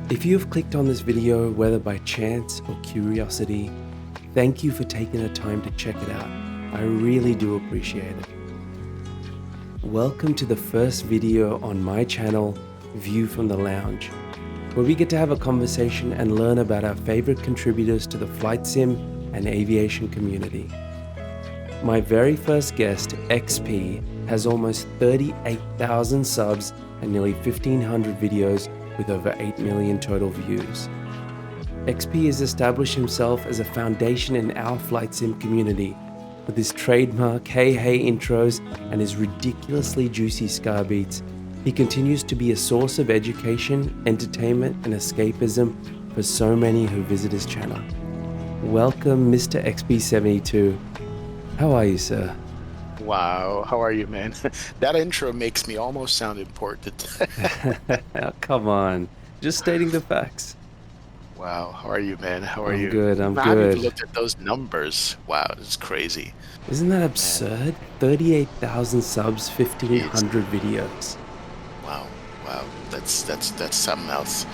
If you have clicked on this video, whether by chance or curiosity, thank you for taking the time to check it out. I really do appreciate it. Welcome to the first video on my channel, View from the Lounge, where we get to have a conversation and learn about our favorite contributors to the flight sim and aviation community. My very first guest, XP, has almost 38,000 subs and nearly 1,500 videos with over 8 million total views. XP has established himself as a foundation in our flight sim community. With his trademark hey hey intros and his ridiculously juicy scar beats, he continues to be a source of education, entertainment, and escapism for so many who visit his channel. Welcome, Mr. XP72. How are you, sir? Wow, how are you, man? That intro makes me almost sound important. Oh, come on, just stating the facts. Wow, how are you, man? How are I'm you? good, I'm I haven't good. even looked at those numbers. Wow, it's crazy. Isn't that Man, absurd? 38,000 subs, jeez. 1,500 videos. Wow, wow, that's something else.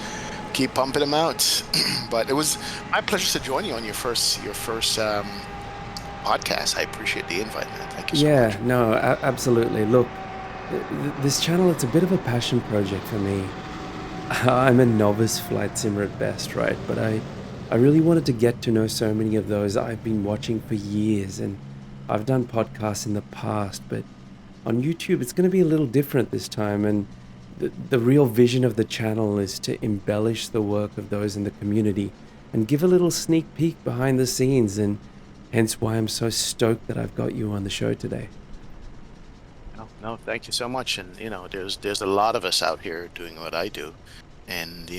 Keep pumping them out. But it was my pleasure to join you on your first podcast. I appreciate the invite, man. Thank you so much. Yeah, no, absolutely. Look, this channel, it's a bit of a passion project for me. I'm a novice flight simmer at best, right? But I really wanted to get to know so many of those I've been watching for years, and I've done podcasts in the past, but on YouTube, it's going to be a little different this time, and the real vision of the channel is to embellish the work of those in the community and give a little sneak peek behind the scenes, and hence why I'm so stoked that I've got you on the show today. No, thank you so much. And there's a lot of us out here doing what I do, and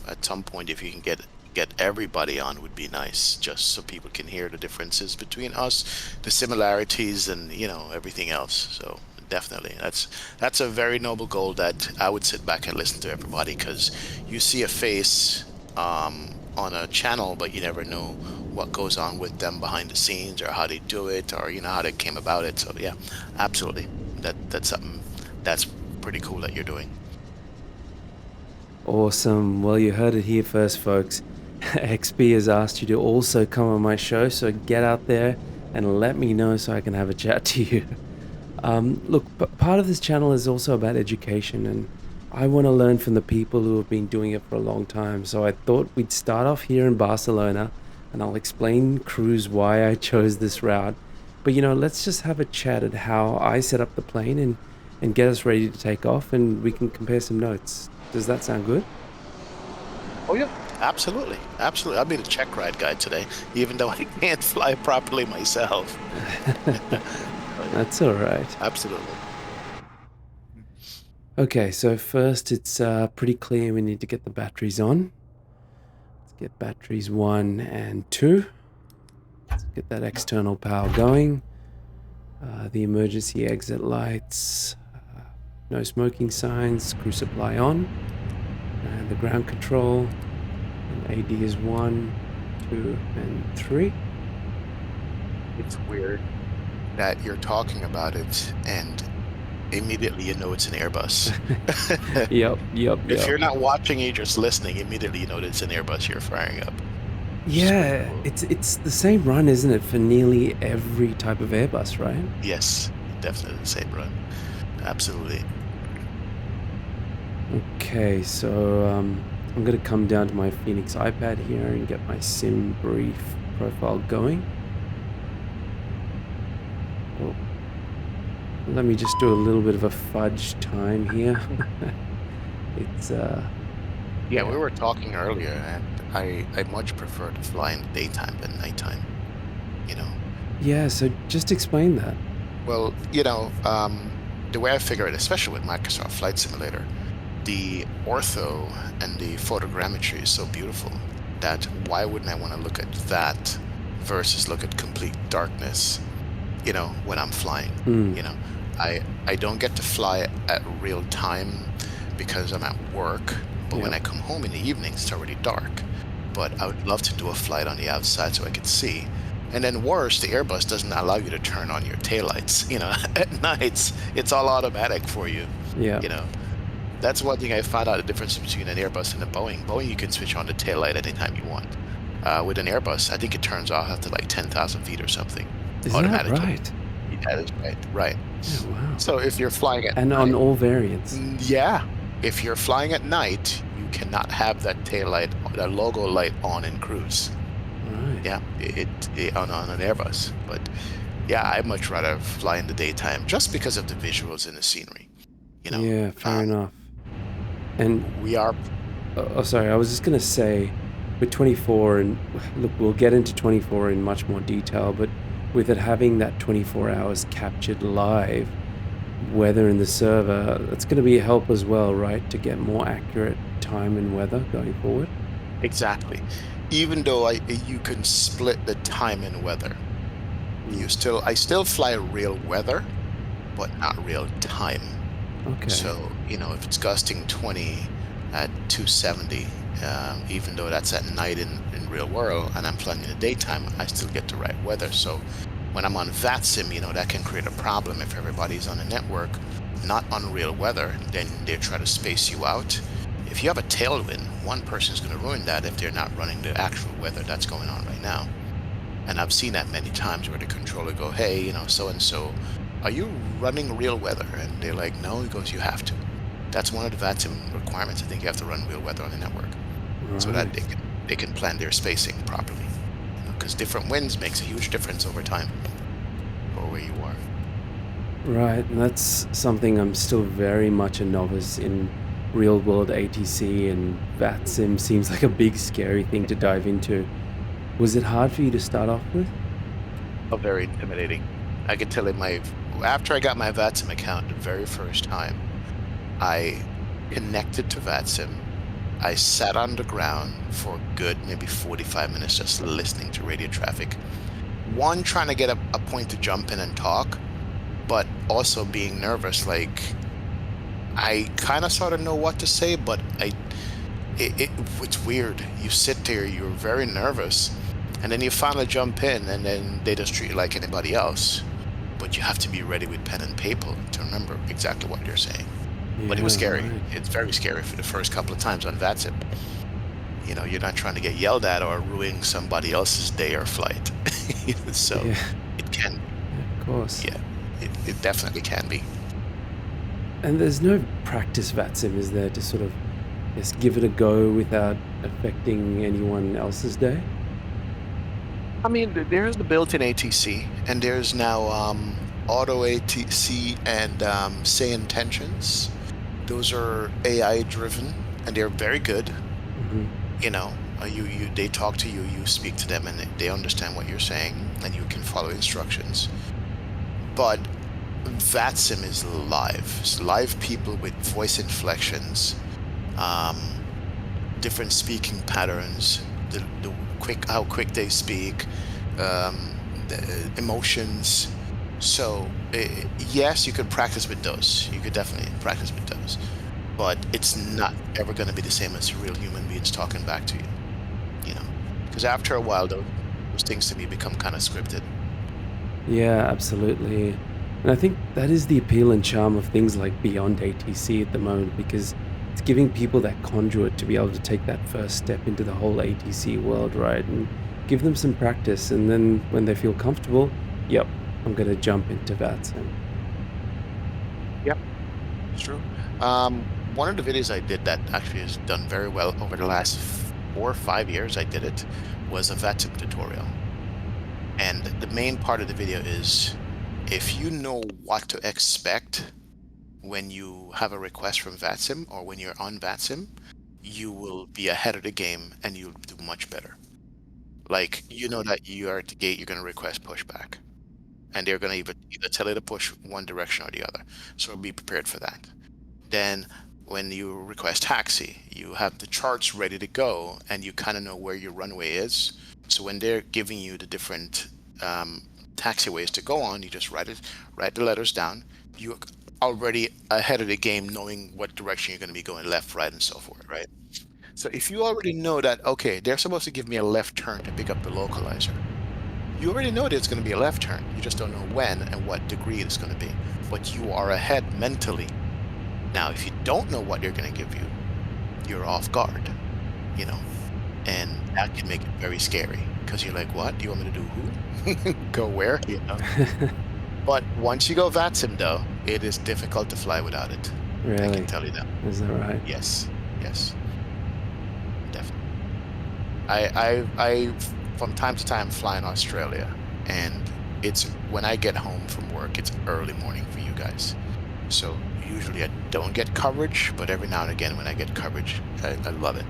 at some point, if you can get everybody on, would be nice, just so people can hear the differences between us, the similarities, and everything else. So definitely, that's a very noble goal that I would sit back and listen to everybody, because you see a face on a channel, but you never know what goes on with them behind the scenes, or how they do it, or how they came about it. So yeah, absolutely. That's something that's pretty cool that you're doing. Awesome. Well, you heard it here first, folks. XP has asked you to also come on my show, so get out there and let me know so I can have a chat to you. Look, part of this channel is also about education, and I want to learn from the people who have been doing it for a long time. So I thought we'd start off here in Barcelona, and I'll explain crews why I chose this route. But let's just have a chat at how I set up the plane and get us ready to take off, and we can compare some notes. Does that sound good? Oh yeah, absolutely, absolutely. I'll be the check ride guy today, even though I can't fly properly myself. Oh yeah, That's all right. absolutely. Okay, so first it's pretty clear we need to get the batteries on. Let's get batteries 1 and 2. Let's get that external power going. The emergency exit lights, no smoking signs, crew supply on, and the ground control. And AD is 1, 2, and 3. It's weird that you're talking about it, and immediately you know it's an Airbus. If you're not watching, you're just listening, immediately you know that it's an Airbus you're firing up, which is pretty Yeah, cool. it's the same run, isn't it, for nearly every type of Airbus, right? Yes, definitely the same run. Absolutely. Okay, so I'm gonna come down to my Phoenix iPad here and get my sim brief profile going. Oh, let me just do a little bit of a fudge time here. It's Yeah, we yeah. were talking earlier, and I much prefer to fly in the daytime than nighttime, you know. Yeah, so just explain that. Well, the way I figure it, especially with Microsoft Flight Simulator, the ortho and the photogrammetry is so beautiful that why wouldn't I want to look at that versus look at complete darkness, when I'm flying, Hmm. you know. I don't get to fly at real time because I'm at work, but when Yep. I come home in the evenings, it's already dark. But I would love to do a flight on the outside so I could see. And then worse, the Airbus doesn't allow you to turn on your taillights. At nights, it's all automatic for you. Yeah. You know, That's one thing I found out the difference between an Airbus and a Boeing. Boeing, you can switch on the tail light anytime you want. With an Airbus, I think it turns off after like 10,000 feet or something Is that automatically. right? Yeah, that is right. Right. Yeah, wow. So if you're flying at And on night, all variants. yeah, if you're flying at night, you cannot have that tail light, that logo light on in cruise. Right. Yeah, on an Airbus. But yeah, I'd much rather fly in the daytime just because of the visuals and the scenery. You know, Yeah, fair enough. And we are. sorry, I was just gonna say, with 24, and look, we'll get into 24 in much more detail, but with it having that 24 hours captured live weather in the server, that's going to be a help as well, right? To get more accurate time and weather going forward. Exactly. Even though you can split the time and weather, I still fly real weather, but not real time. Okay. So, if it's gusting 20 at 270, even though that's at night in real world and I'm flying in the daytime, I still get the right weather. So when I'm on VATSIM, that can create a problem if everybody's on a network, not on real weather, then they try to space you out. If you have a tailwind, one person's going to ruin that if they're not running the actual weather that's going on right now. And I've seen that many times where the controller go, hey, so-and-so, are you running real weather? And they're like, no. He goes, you have to. That's one of the VATSIM requirements. I think you have to run real weather on the network, so that they can plan their spacing properly. Because different winds makes a huge difference over time or where you are. Right, and that's something I'm still very much a novice in. Real world ATC and VATSIM seems like a big scary thing to dive into. Was it hard for you to start off with? Oh, very intimidating. I can tell you after I got my VATSIM account the very first time, I connected to VATSIM. I sat on the ground for a good maybe 45 minutes just listening to radio traffic. One, trying to get a point to jump in and talk, but also being nervous. Like, I kind of sort of know what to say, but it's weird. You sit there, you're very nervous, and then you finally jump in, and then they just treat you like anybody else. But you have to be ready with pen and paper to remember exactly what they're saying. But it was scary. Right. It's very scary for the first couple of times on VATSIM. You're not trying to get yelled at or ruin somebody else's day or flight. So Yeah. It can. Yeah, of course. Yeah, it definitely can be. And there's no practice VATSIM, is there, to sort of just give it a go without affecting anyone else's day? I mean, there's the built-in ATC, and there's now auto ATC and say intentions. Those are AI driven, and they're very good. Mm-hmm. They talk to you, you speak to them, and they understand what you're saying, and you can follow instructions. But VATSIM is live. It's live people with voice inflections, different speaking patterns, how quick they speak, the emotions. So yes, you could practice with those. You could definitely practice with those, but it's not ever going to be the same as real human beings talking back to you. Because after a while, those things to me become kind of scripted. Yeah, absolutely. And I think that is the appeal and charm of things like Beyond ATC at the moment, because it's giving people that conduit to be able to take that first step into the whole ATC world, right? And give them some practice. And then when they feel comfortable, yep, I'm going to jump into VATSIM. Yep, it's true. One of the videos I did that actually has done very well over the last 4 or 5 years I did it was a VATSIM tutorial. And the main part of the video is, if you know what to expect when you have a request from VATSIM or when you're on VATSIM, you will be ahead of the game and you'll do much better. Like, that you are at the gate, you're going to request pushback. And they're going to either tell you to push one direction or the other. So be prepared for that. Then when you request taxi, you have the charts ready to go and you kind of know where your runway is. So when they're giving you the different taxiways to go on, you just write the letters down. You're already ahead of the game, knowing what direction you're going to be going, left, right, and so forth, right? So if you already know that, okay, they're supposed to give me a left turn to pick up the localizer, you already know that it's going to be a left turn. You just don't know when and what degree it's going to be. But you are ahead mentally. Now, if you don't know what they're going to give you, you're off guard, you know, and that can make it very scary because you're like, what? Do you want me to do who? Go where? You know? But once you go VATSIM, though, it is difficult to fly without it. I can Really? tell you that. Is that right? Yes, yes, definitely. I from time to time fly in Australia, and it's when I get home from work, it's early morning for you guys. So usually I don't get coverage, but every now and again when I get coverage, I love it.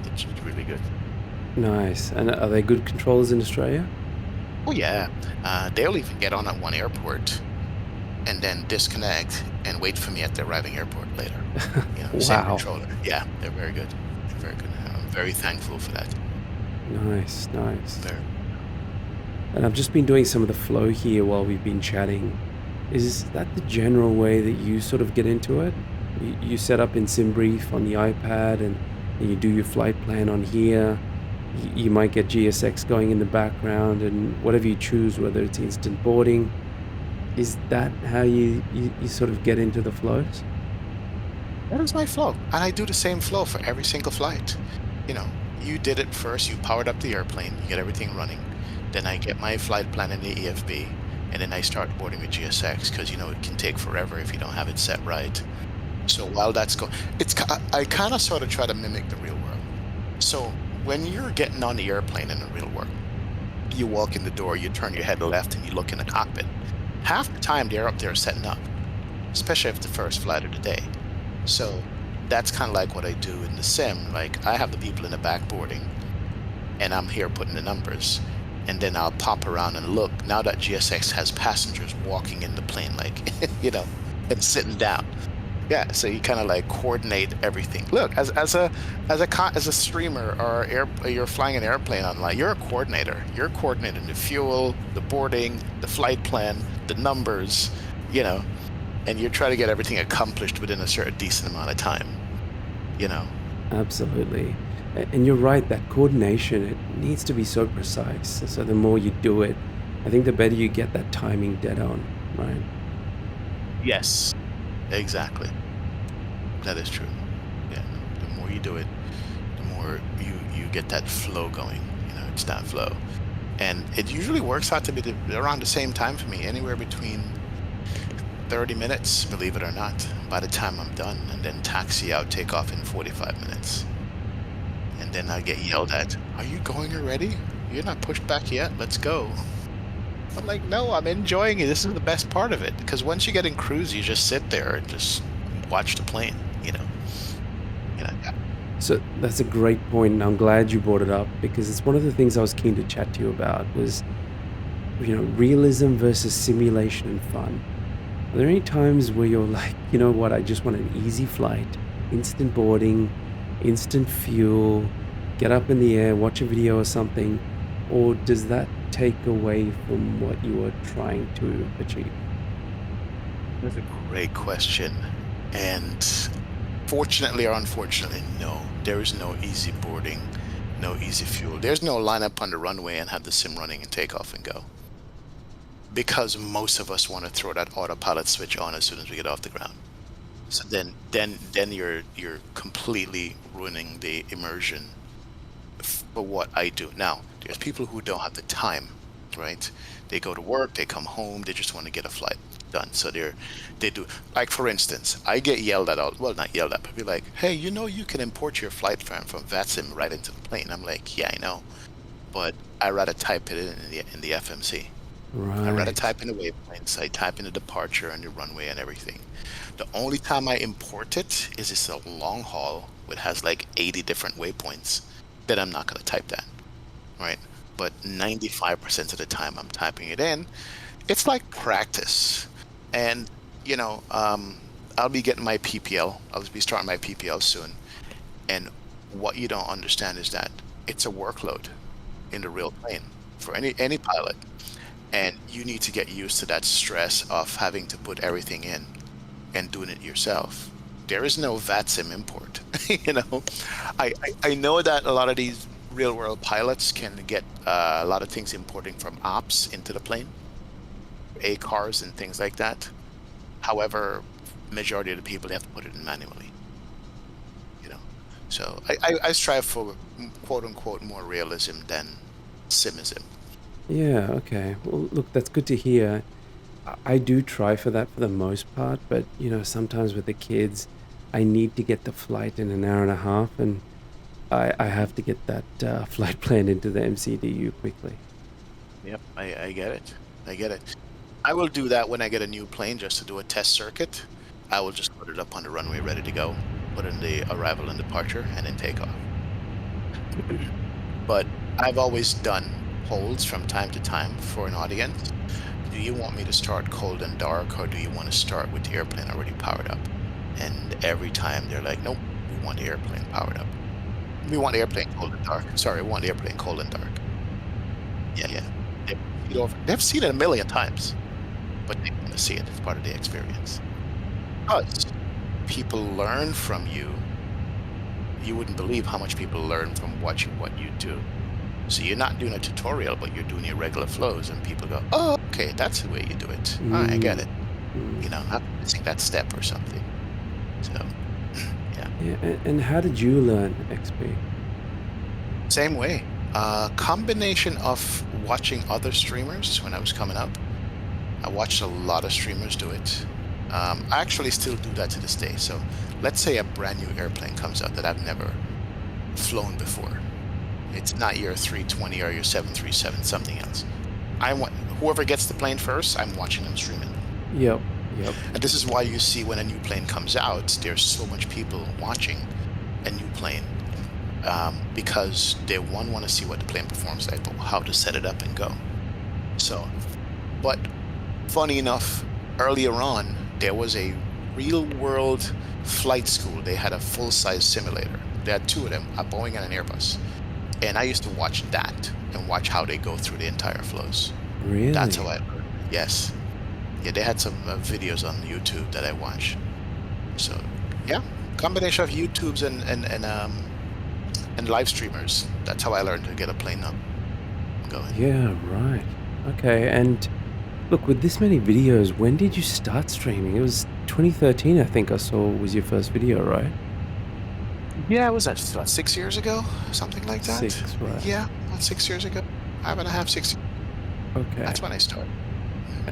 It's really good. Nice. And are they good controllers in Australia? Oh yeah, they'll even get on at one airport and then disconnect and wait for me at the arriving airport later. You know, same Wow. controller. Yeah, they're very good. They're very good. I'm very thankful for that. Nice, nice. Very. And I've just been doing some of the flow here while we've been chatting. Is that the general way that you sort of get into it? You set up in SimBrief on the iPad and you do your flight plan on here. You might get GSX going in the background and whatever you choose, whether it's instant boarding. Is that how you sort of get into the flows? That is my flow. And I do the same flow for every single flight. You know, you did it first, you powered up the airplane, you get everything running. Then I get my flight plan in the EFB, and then I start boarding with GSX because, you know, it can take forever if you don't have it set right. So while that's going, I kind of sort of try to mimic the real world. So when you're getting on the airplane in the real world, you walk in the door, you turn your head left, and you look in the cockpit. Half the time they're up there setting up, especially if it's the first flight of the day. So that's kind of like what I do in the sim. Like I have the people in the back boarding, and I'm here putting the numbers, and then I'll pop around and look. Now that GSX has passengers walking in the plane, like you know, and sitting down. Yeah, so you kind of like coordinate everything. Look, as a streamer or you're flying an airplane online, you're a coordinator. You're coordinating the fuel, the boarding, the flight plan, the numbers, you know, and you're trying to get everything accomplished within a certain decent amount of time, you know. Absolutely. And you're right, that coordination, it needs to be so precise. So the more you do it, I think the better you get that timing dead on, right? Yes, exactly. That is true. Yeah, the more you do it, the more you get that flow going. You know, it's that flow, and it usually works out to be around the same time for me, anywhere between 30 minutes, believe it or not, by the time I'm done, and then taxi out, take off in 45 minutes. And then I get yelled at, are you going already? You're not pushed back yet? Let's go. I'm like, no, I'm enjoying it. This is the best part of it. Because once you get in cruise, you just sit there and just watch the plane, you know. Yeah. So that's a great point, and I'm glad you brought it up because it's one of the things I was keen to chat to you about was, realism versus simulation and fun. Are there any times where you're like, you know what, I just want an easy flight, instant boarding, instant fuel, get up in the air, watch a video or something, or does that take away from what you are trying to achieve? That's a great question. And fortunately or unfortunately, no. There is no easy boarding, no easy fuel. There's no line up on the runway and have the sim running and take off and go. Because most of us want to throw that autopilot switch on as soon as we get off the ground. So then you're completely ruining the immersion for what I do. Now, there's people who don't have the time, right? They go to work, they come home, they just want to get a flight done. So they do, like for instance, I get yelled at well, not yelled at, but be like, hey, you know you can import your flight plan from VATSIM right into the plane. I'm like, yeah, I know, but I rather type it in the FMC. I rather Right. type in the waypoints, I type in the departure and the runway and everything. The only time I import it is it's a long haul which has like 80 different waypoints. Then I'm not going to type that, right? But 95% of the time I'm typing it in. It's like practice. And, I'll be getting my PPL. I'll be starting my PPL soon. And what you don't understand is that it's a workload in the real plane for any pilot. And you need to get used to that stress of having to put everything in and doing it yourself. There is no VATSIM import. you know, I know that a lot of these real world pilots can get a lot of things importing from ops into the plane, A cars and things like that. However, majority of the people, they have to put it in manually, you know. So I strive for quote unquote more realism than simism. Yeah, okay. Well, look, that's good to hear. I do try for that for the most part, but sometimes with the kids, I need to get the flight in an hour and a half, and I have to get that flight plan into the MCDU quickly. Yep, I get it. I get it. I will do that when I get a new plane just to do a test circuit. I will just put it up on the runway ready to go, put in the arrival and departure, and then take off. But I've always done polls from time to time for an audience. Do you want me to start cold and dark, or do you want to start with the airplane already powered up? And every time they're like, nope, we want the airplane powered up. We want the airplane cold and dark. Sorry, we want the airplane cold and dark. Yeah, yeah. They've seen it a million times, but they want to see it as part of the experience. Because people learn from you. You wouldn't believe how much people learn from watching what you do. So you're not doing a tutorial, but you're doing your regular flows, and people go, "Oh, okay, that's the way you do it. I get it." Mm. I'm missing that step or something. So, yeah, Yeah, and how did you learn XP? same way. Combination of watching other streamers when I was coming up. I watched a lot of streamers do it. I actually still do that to this day. So, let's say a brand new airplane comes out that I've never flown before. It's not your 320 or your 737, something else. I want whoever gets the plane first, I'm watching them stream it. Yep, yep. And this is why you see when a new plane comes out, there's so much people watching a new plane, because they want to see what the plane performs like, but how to set it up and go. So, but funny enough, earlier on, there was a real world flight school. They had a full-size simulator. They had two of them, a Boeing and an Airbus. And I used to watch that and watch how they go through the entire flows. Really? That's how I learned. Yes. Yeah, they had some videos on YouTube that I watched. So, yeah, combination of YouTubes and live streamers. That's how I learned to get a plane up going. Yeah, right. Okay, and look, with this many videos, when did you start streaming? It was 2013, I think I saw was your first video, right? Yeah, was that about 6 years ago? Something like that? 6, right. Yeah, about 6 years ago. 5.5, 6. Okay. That's when I started.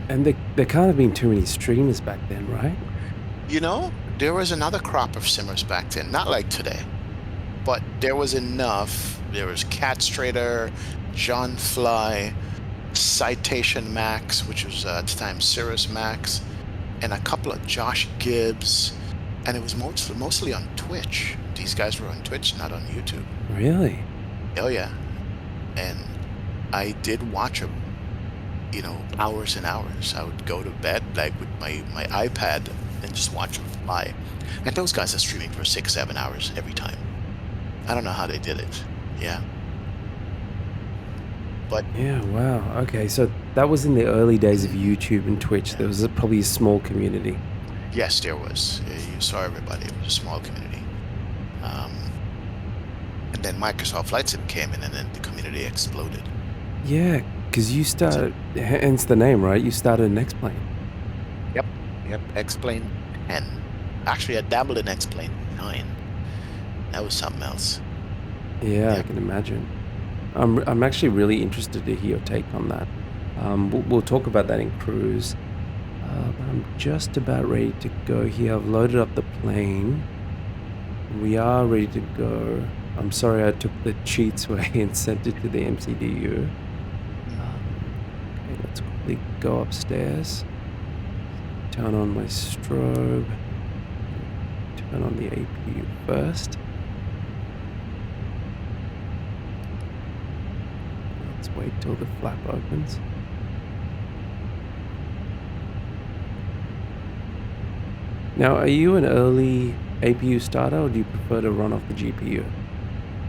And there can't have been too many streamers back then, right? There was another crop of simmers back then, not like today, but there was enough. There was Cat Strader, John Fly, Citation Max, which was at the time Cirrus Max, and a couple of Josh Gibbs, and it was mostly on Twitch. These guys were on Twitch, not on YouTube. Really? Oh yeah, and I did watch them, hours and hours. I would go to bed like with my iPad and just watch them fly. And those guys are streaming for 6-7 hours every time. I don't know how they did it. Yeah. But Yeah, wow. Okay, so that was in the early days of YouTube and Twitch. There was probably a small community. yes, there was. You saw everybody. It was a small community. And then Microsoft Flight Sim came in, and then the community exploded. Yeah, because you started, hence the name, right? You started an X-Plane. Yep. X-Plane 10. Actually, I dabbled in X-Plane 9. That was something else. Yeah, I Yeah. can imagine. I'm actually really interested to hear your take on that. We'll talk about that in cruise. But I'm just about ready to go here. I've loaded up the plane. We are ready to go. I'm sorry I took the cheats way and sent it to the MCDU. Okay, let's quickly go upstairs. Turn on my strobe. Turn on the APU first. Let's wait till the flap opens. Now, are you an early APU starter, or do you prefer to run off the GPU?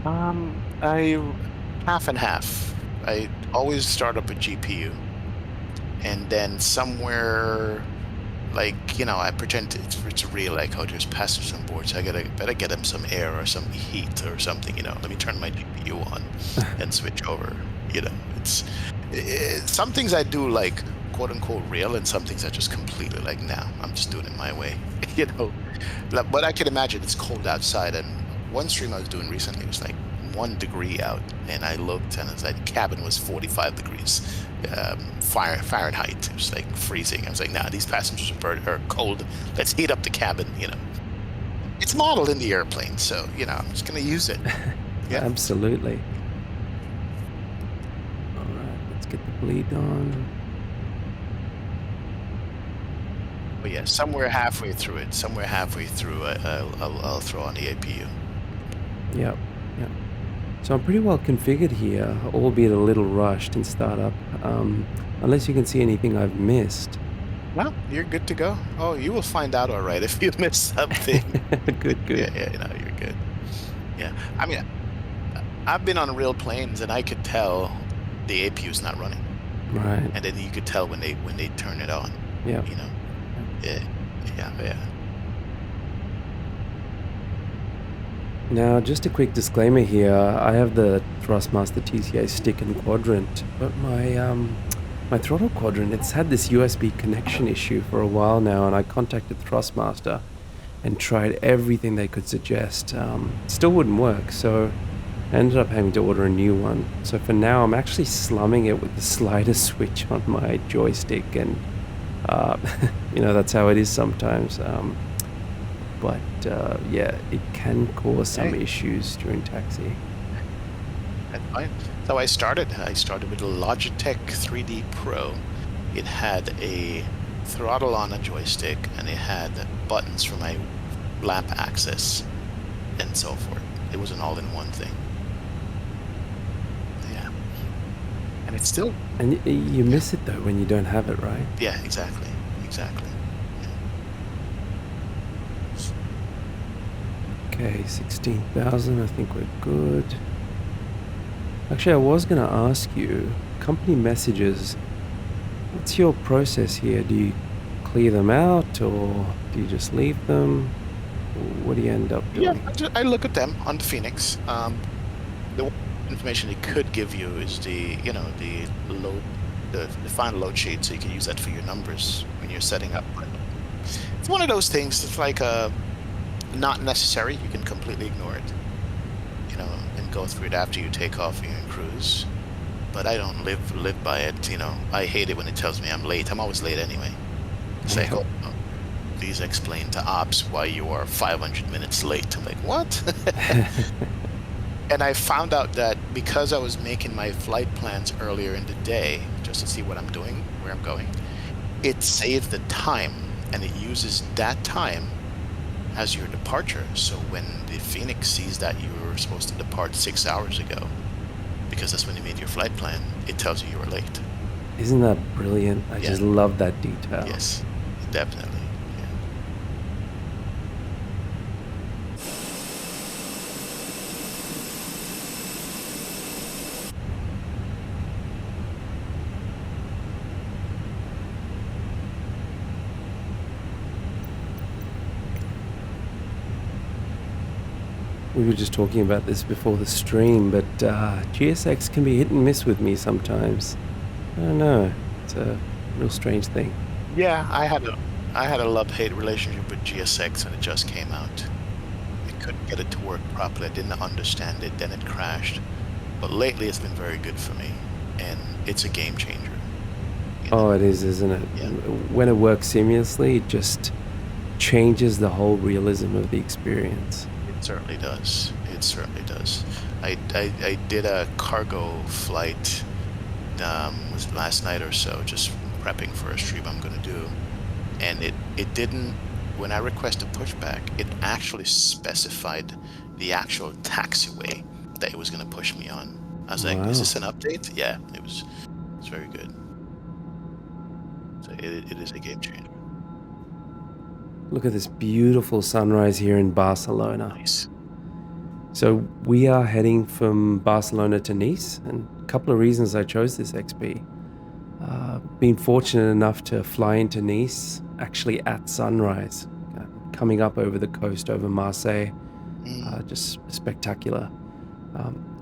I half and half. I always start up a GPU, and then somewhere, I pretend it's real. Like, oh, there's passengers on board, so I better get them some air or some heat or something. Let me turn my GPU on and switch over. You know, some things I do like quote unquote real, and some things I just completely like. Nah, I'm just doing it my way. You know, but I can imagine it's cold outside. And one stream I was doing recently was like 1 degree out, and I looked and it's like the cabin was 45 degrees Fahrenheit. It was like freezing. I was like, nah, these passengers are cold. Let's heat up the cabin. You know, it's modeled in the airplane, so you know, I'm just gonna use it. Yeah. Absolutely. All right, let's get the bleed on. But yeah, somewhere halfway through I'll throw on the APU. Yep, yep. So I'm pretty well configured here, albeit a little rushed in startup, unless you can see anything I've missed. Well, you're good to go. Oh, you will find out all right if you miss something. Good. Yeah, you know, you're good. Yeah, I mean, I've been on real planes, and I could tell the APU is not running, Right. and then you could tell when they turn it on. Yeah. You know, yeah. Now, just a quick disclaimer here. I have the Thrustmaster TCA stick and quadrant, but my throttle quadrant, it's had this USB connection issue for a while now, and I contacted Thrustmaster and tried everything they could suggest. Still wouldn't work, so I ended up having to order a new one. So for now, I'm actually slumming it with the slider switch on my joystick, and you know, that's how it is sometimes. But yeah, it can cause some issues during taxi. That's fine. So I started with a Logitech 3D Pro. It had a throttle on a joystick, and it had buttons for my lap access and so forth. It was an all-in-one thing. Yeah. And it's still... And you miss it though when you don't have it, right? Yeah, exactly. Okay, 16,000, I think we're good. Actually, I was going to ask you, company messages, what's your process here? Do you clear them out, or do you just leave them? What do you end up doing? Yeah, I look at them on the Phoenix. The information it could give you is the load, the final load sheet, so you can use that for your numbers when you're setting up. But it's one of those things. It's like not necessary. You can completely ignore it, you know, and go through it after you take off and you're in cruise. But I don't live by it. You know, I hate it when it tells me I'm late. I'm always late anyway. It's like, oh, please explain to ops why you are 500 minutes late. I'm like, what? And I found out that because I was making my flight plans earlier in the day, just to see what I'm doing, where I'm going, it saves the time, and it uses that time as your departure. So when the Phoenix sees that you were supposed to depart 6 hours ago, because that's when you made your flight plan, it tells you were late. Isn't that brilliant? I just love that detail. Yes, definitely. We were just talking about this before the stream, but GSX can be hit and miss with me sometimes. I don't know. It's a real strange thing. Yeah, I had a love-hate relationship with GSX when it just came out. I couldn't get it to work properly. I didn't understand it. Then it crashed. But lately, it's been very good for me, and it's a game changer. You know? Oh, it is, isn't it? Yeah. When it works seamlessly, it just changes the whole realism of the experience. It certainly does. It certainly does. I did a cargo flight was it last night or so, just prepping for a stream I'm going to do, and it didn't, when I requested pushback, it actually specified the actual taxiway that it was going to push me on. I was like, is this an update? Yeah, it's very good. So it is a game changer. Look at this beautiful sunrise here in Barcelona. Nice. So we are heading from Barcelona to Nice, and a couple of reasons I chose this XP. Been fortunate enough to fly into Nice actually at sunrise, coming up over the coast over Marseille, just spectacular.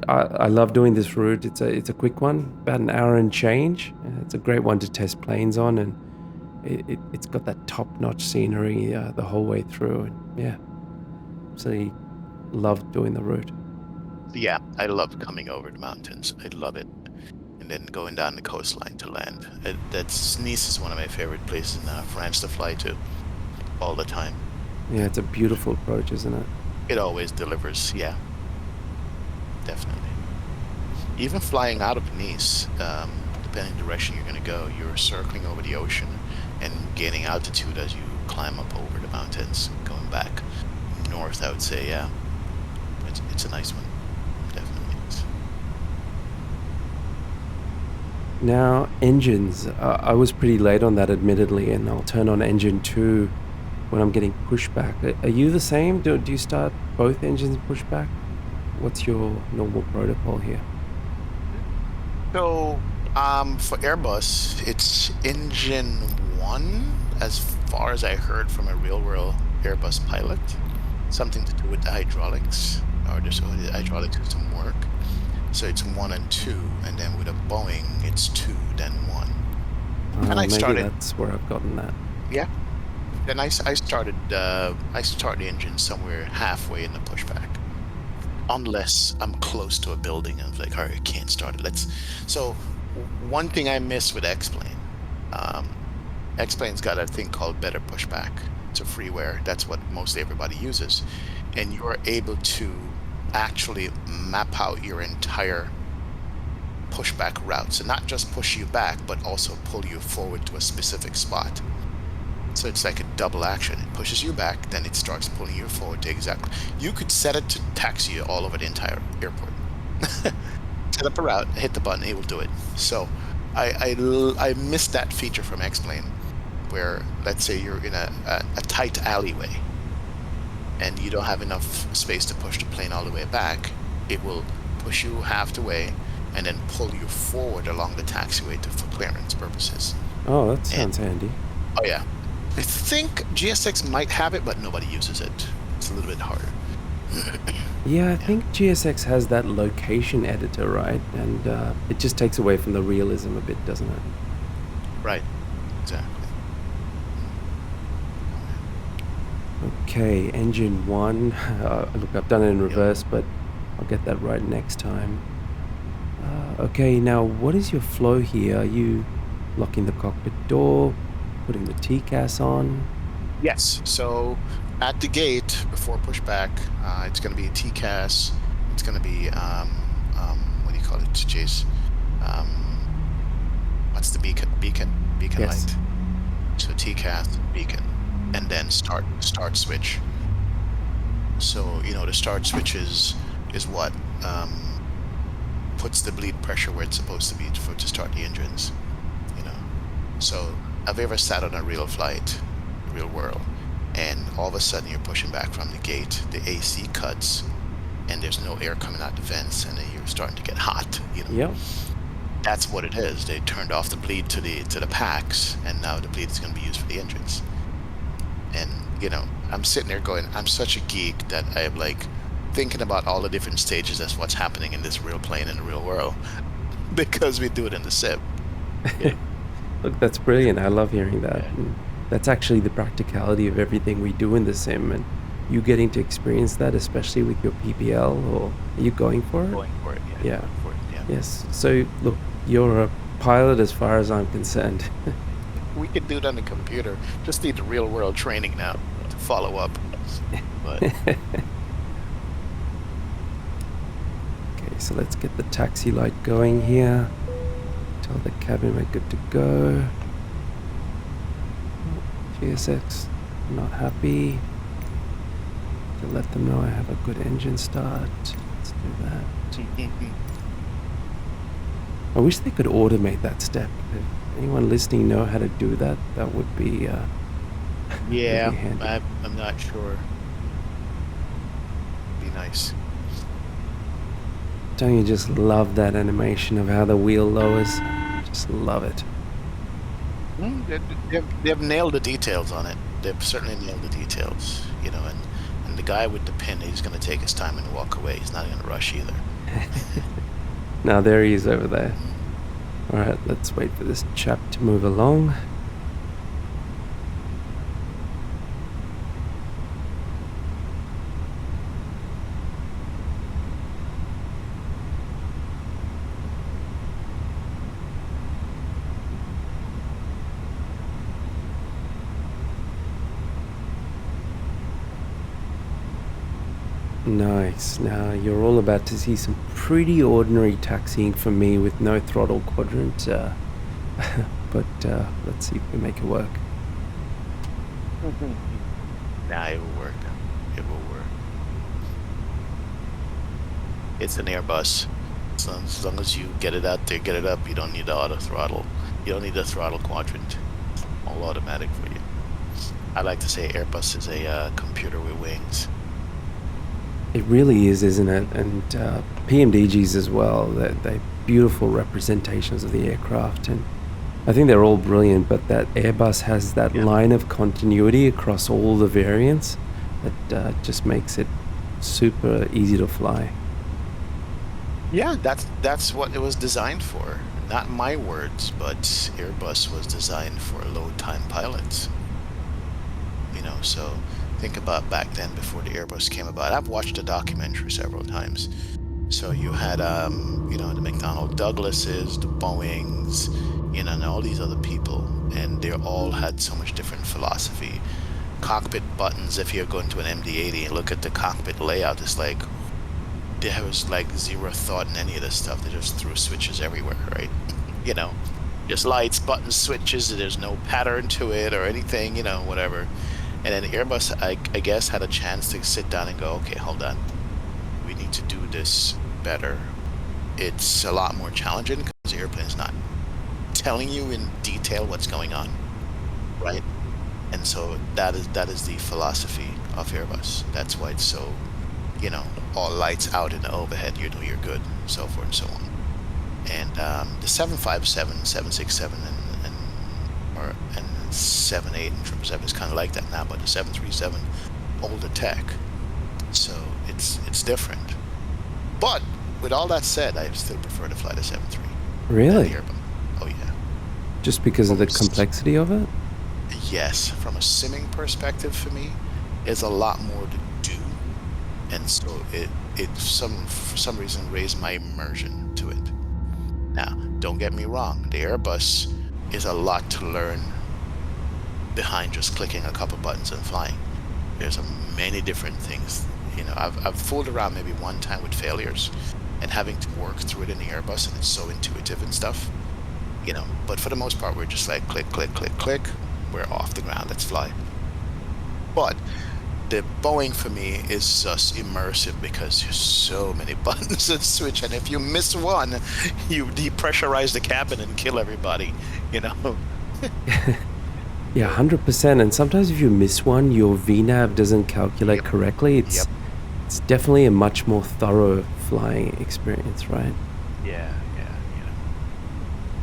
I love doing this route. It's a quick one, about an hour and change. It's a great one to test planes on, and it's got that top-notch scenery the whole way through. And yeah, absolutely love doing the route. Yeah, I love coming over the mountains. I love it. And then going down the coastline to land. That's Nice is one of my favorite places in France to fly to all the time. Yeah, it's a beautiful approach, isn't it? It always delivers. Yeah, definitely. Even flying out of Nice, depending on the direction you're going to go, you're circling over the ocean and gaining altitude as you climb up over the mountains, going back north, I would say. Yeah, it's a nice one. Definitely is. Now, engines. I was pretty late on that, admittedly, and I'll turn on engine 2 when I'm getting pushback. Are you the same? Do you start both engines pushback? What's your normal protocol here? So, for Airbus, it's engine one, as far as I heard from a real world Airbus pilot. Something to do with the hydraulics, or just so the hydraulic system work. So it's one and two, and then with a Boeing, it's two, then one. And I Maybe started, that's where I've gotten that. yeah. Then I started the engine somewhere halfway in the pushback, unless I'm close to a building and I'm like, all right, I can't start it. So one thing I miss with X-Plane, um, X-Plane's got a thing called better pushback. It's a freeware. That's what most everybody uses, and you're able to actually map out your entire pushback route. So not just push you back, but also pull you forward to a specific spot. So it's like a double action. It pushes you back, then it starts pulling you forward to exactly. You could set it to taxi you all over the entire airport. Set up a route, hit the button, it will do it. So I missed that feature from X-Plane, where let's say you're in a tight alleyway and you don't have enough space to push the plane all the way back. It will push you half the way and then pull you forward along the taxiway for clearance purposes. Oh, that sounds handy. Oh yeah. I think GSX might have it, but nobody uses it. It's a little bit harder. Yeah, I think GSX has that location editor, right? And it just takes away from the realism a bit, doesn't it? Right. Exactly. Okay, engine 1. Look, I've done it in reverse, but I'll get that right next time. Okay, now what is your flow here? Are you locking the cockpit door, putting the TCAS on? Yes. So at the gate before pushback, it's going to be a TCAS. It's going to be what do you call it, Jace? What's the beacon? Beacon Yes. light. So TCAS, beacon, and then start switch. So the start switch is what puts the bleed pressure where it's supposed to be to start the engines. So have you ever sat on a real flight, real world, and all of a sudden you're pushing back from the gate, the AC cuts, and there's no air coming out the vents, and then you're starting to get hot. Yep. That's what it is. They turned off the bleed to the packs, and now the bleed is going to be used for the engines. And I'm sitting there going, I'm such a geek that I'm like thinking about all the different stages as what's happening in this real plane in the real world, because we do it in the sim. Look, that's brilliant. I love hearing that. And that's actually the practicality of everything we do in the sim, and you getting to experience that, especially with your PPL, or are you going for it? Going for it, yeah. Yeah. Going for it, yeah. Yes. So, look, you're a pilot as far as I'm concerned. We can do it on the computer. Just need the real world training now to follow up. But Okay, so let's get the taxi light going here. Tell the cabin we're good to go. GSX, not happy. To let them know I have a good engine start. Let's do that. I wish they could automate that step. If anyone listening know how to do that, that would be yeah, really handy. I'm not sure. Be nice. Don't you just love that animation of how the wheel lowers? Just love it. They've nailed the details on it. They've certainly nailed the details, and And the guy with the pin, he's going to take his time and walk away. He's not going to rush either. Now there he is over there. All right, let's wait for this chap to move along. Nice. Now you're all about to see some pretty ordinary taxiing from me with no throttle quadrant, but let's see if we make it work. Nah, it will work. It will work. It's an Airbus. So as long as you get it out there, get it up, you don't need the auto throttle. You don't need the throttle quadrant. It's all automatic for you. I like to say Airbus is a computer with wings. It really is, isn't it? And PMDGs as well. They're beautiful representations of the aircraft, and I think they're all brilliant. But that Airbus has that line of continuity across all the variants that just makes it super easy to fly. Yeah, that's what it was designed for. Not my words, but Airbus was designed for low-time pilots. You know, so think about back then before the Airbus came about. I've watched the documentary several times. So you had, you know, the McDonnell Douglases, the Boeings, you know, and all these other people, and they all had so much different philosophy. Cockpit buttons, if you're going to an MD-80 and look at the cockpit layout, it's like there was like zero thought in any of this stuff. They just threw switches everywhere, right? You know, just lights, buttons, switches. There's no pattern to it or anything, you know, whatever. And then Airbus, I guess, had a chance to sit down and go, okay, hold on. We need to do this better. It's a lot more challenging because the airplane's not telling you in detail what's going on, right? And so that is the philosophy of Airbus. That's why it's so, you know, all lights out in the overhead, you know you're good, so forth and so on. And the 757, 767, and 78 and 777 is kind of like that now, but the 737, older tech, so it's different. But with all that said, I still prefer to fly the 73. Really? Oh yeah. Just because of the complexity of it? Yes, from a simming perspective, for me, it's a lot more to do, and so it for some reason raised my immersion to it. Now, don't get me wrong, the Airbus is a lot to learn behind just clicking a couple buttons and flying. There's many different things. You know, I've fooled around maybe one time with failures and having to work through it in the Airbus, and it's so intuitive and stuff. You know, but for the most part, we're just like click, click, click, click. We're off the ground. Let's fly. But the Boeing for me is just immersive because there's so many buttons and switch, and if you miss one, you depressurize the cabin and kill everybody. You know. Yeah, 100%. And sometimes if you miss one, your VNAV doesn't calculate correctly. It's definitely a much more thorough flying experience, right? Yeah. You know,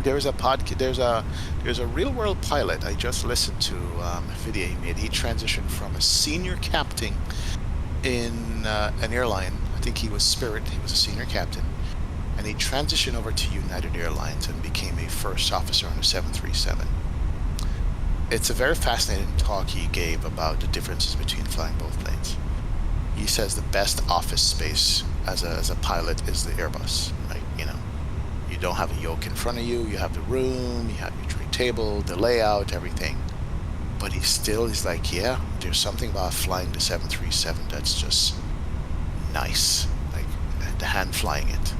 there's a real world pilot. I just listened to a video he made. He transitioned from a senior captain in an airline. I think he was Spirit. He was a senior captain, and he transitioned over to United Airlines and became a first officer on a 737. It's a very fascinating talk he gave about the differences between flying both planes. He says the best office space as a pilot is the Airbus, right? You know, you don't have a yoke in front of you, you have the room, you have your tray table, the layout, everything. But he's like, yeah, there's something about flying the 737 that's just nice. Like the hand flying it.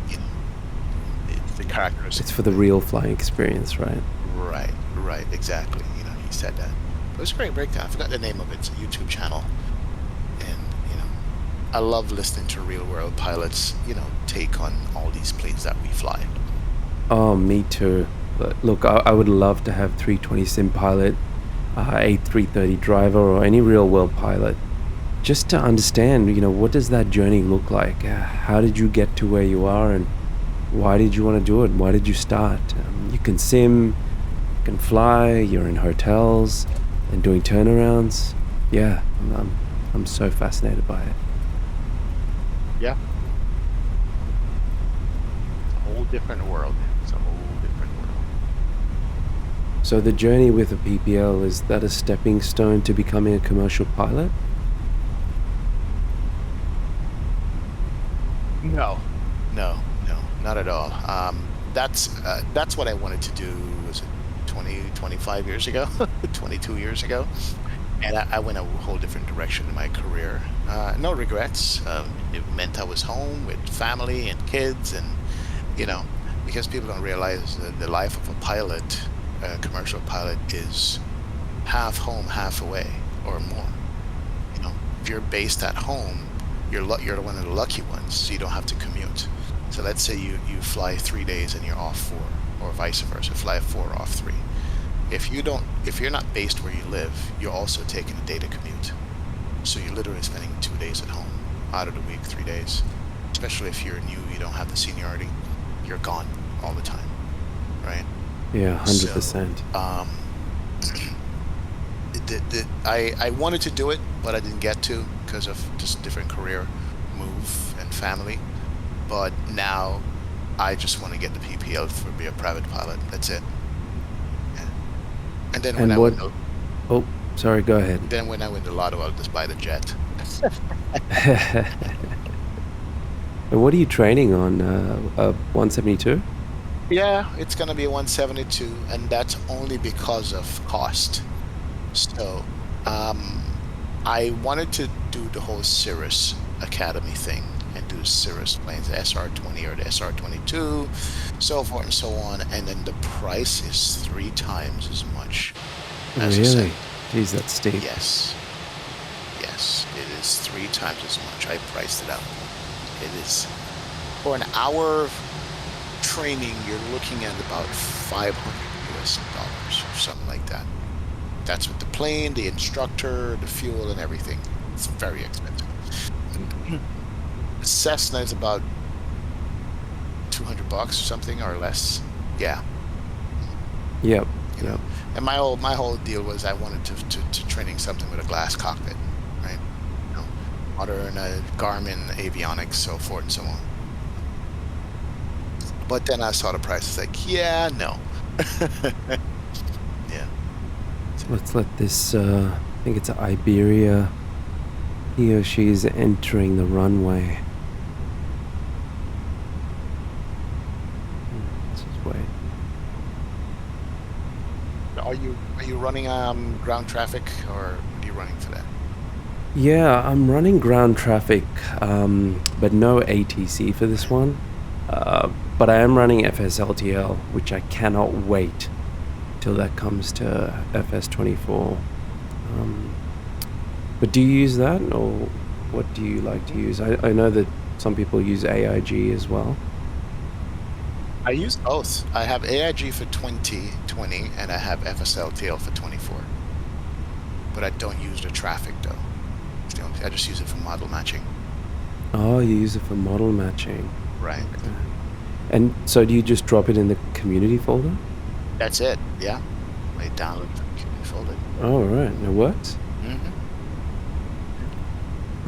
You know, the characters. It's for the real flying experience, right? Right, exactly. You know, he said that. But it was a great breakdown. I forgot the name of it. It's a YouTube channel. And, you know, I love listening to real world pilots, you know, take on all these planes that we fly. Oh, me too. But look, I would love to have 320 sim pilot, A330 driver, or any real world pilot, just to understand, you know, what does that journey look like? How did you get to where you are, and why did you want to do it? Why did you start? You can sim, you can fly, you're in hotels and doing turnarounds. Yeah, I'm so fascinated by it. Yeah, it's a whole different world. It's a whole different world. So the journey with a PPL, is that a stepping stone to becoming a commercial pilot? No, no, not at all. That's what I wanted to do. Was it 25 years ago, 22 years ago? And I went a whole different direction in my career. No regrets. It meant I was home with family and kids, and you know, because people don't realize that the life of a pilot, a commercial pilot, is half home, half away, or more. You know, if you're based at home, you're one of the lucky ones, so you don't have to commute. So let's say you fly 3 days and you're off 4, or vice versa, fly 4 off 3. If you're not based where you live, you're also taking a day to commute. So you're literally spending 2 days at home out of the week, 3 days. Especially if you're new, you don't have the seniority, you're gone all the time, right? Yeah, So 100%. I wanted to do it, but I didn't get to because of just different career move and family. But now I just want to get the PPL for be a private pilot. That's it. Yeah. And then when And I what? win the Oh, sorry, go ahead. then when I win the lotto, I'll just buy the jet. And what are you training on? A 172? Yeah, it's gonna be a 172, and that's only because of cost. So, I wanted to do the whole Cirrus Academy thing and do Cirrus planes, the SR-20 or the SR-22, so forth and so on. And then the price is 3 times as much as a Really? set. Geez, that's steep. Yes, yes, it is 3 times as much. I priced it out. It is for an hour training. You're looking at about $500 or something like that. That's with the plane, the instructor, the fuel, and everything. It's very expensive. The Cessna is about $200 or something, or less. Yeah, Yep, you know. yep. And my whole deal was I wanted to training something with a glass cockpit, right? You know, modern Garmin avionics, so forth and so on. But then I saw the price. It's like, yeah, no. Yeah. Let's let this, I think it's Iberia. He or she is entering the runway. Let's just wait. Are you running ground traffic, or are you running for that? Yeah, I'm running ground traffic, but no ATC for this one. But I am running FSLTL, which I cannot wait till that comes to FS24. But do you use that, or what do you like to use? I know that some people use AIG as well. I use both. I have AIG for 2020 and I have FSLTL for 24. But I don't use the traffic though. I just use it for model matching. Oh, you use it for model matching. Right. Okay. And so do you just drop it in the community folder? That's it. Yeah. I download it from the community folder. Oh, right. And it works? Mm-hmm.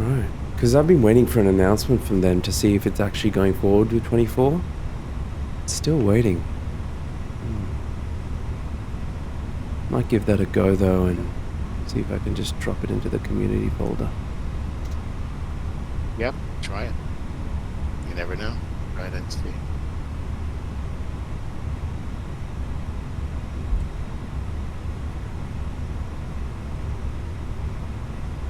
Right. Because I've been waiting for an announcement from them to see if it's actually going forward with 24. Still waiting. Might give that a go though and see if I can just drop it into the community folder. Yep. Try it. You never know. Try it and see.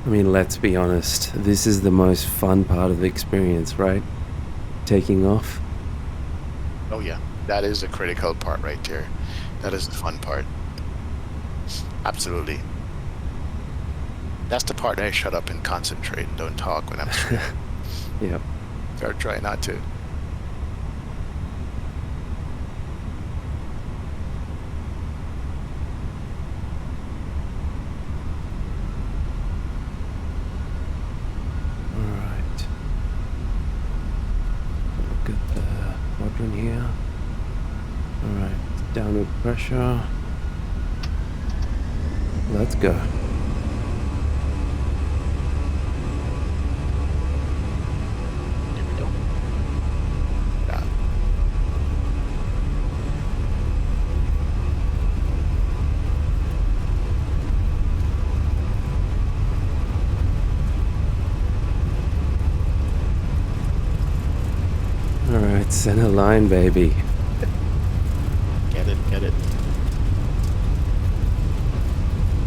I mean, let's be honest. This is the most fun part of the experience, right? Taking off. Oh yeah. That is the critical part right there. That is the fun part. Absolutely. That's the part that I shut up and concentrate and don't talk when I'm streaming. Yep. Or try not to. Alright. Look at the quadrant here. Alright, downward pressure. Let's go. Right, center line, baby. Get it, get it.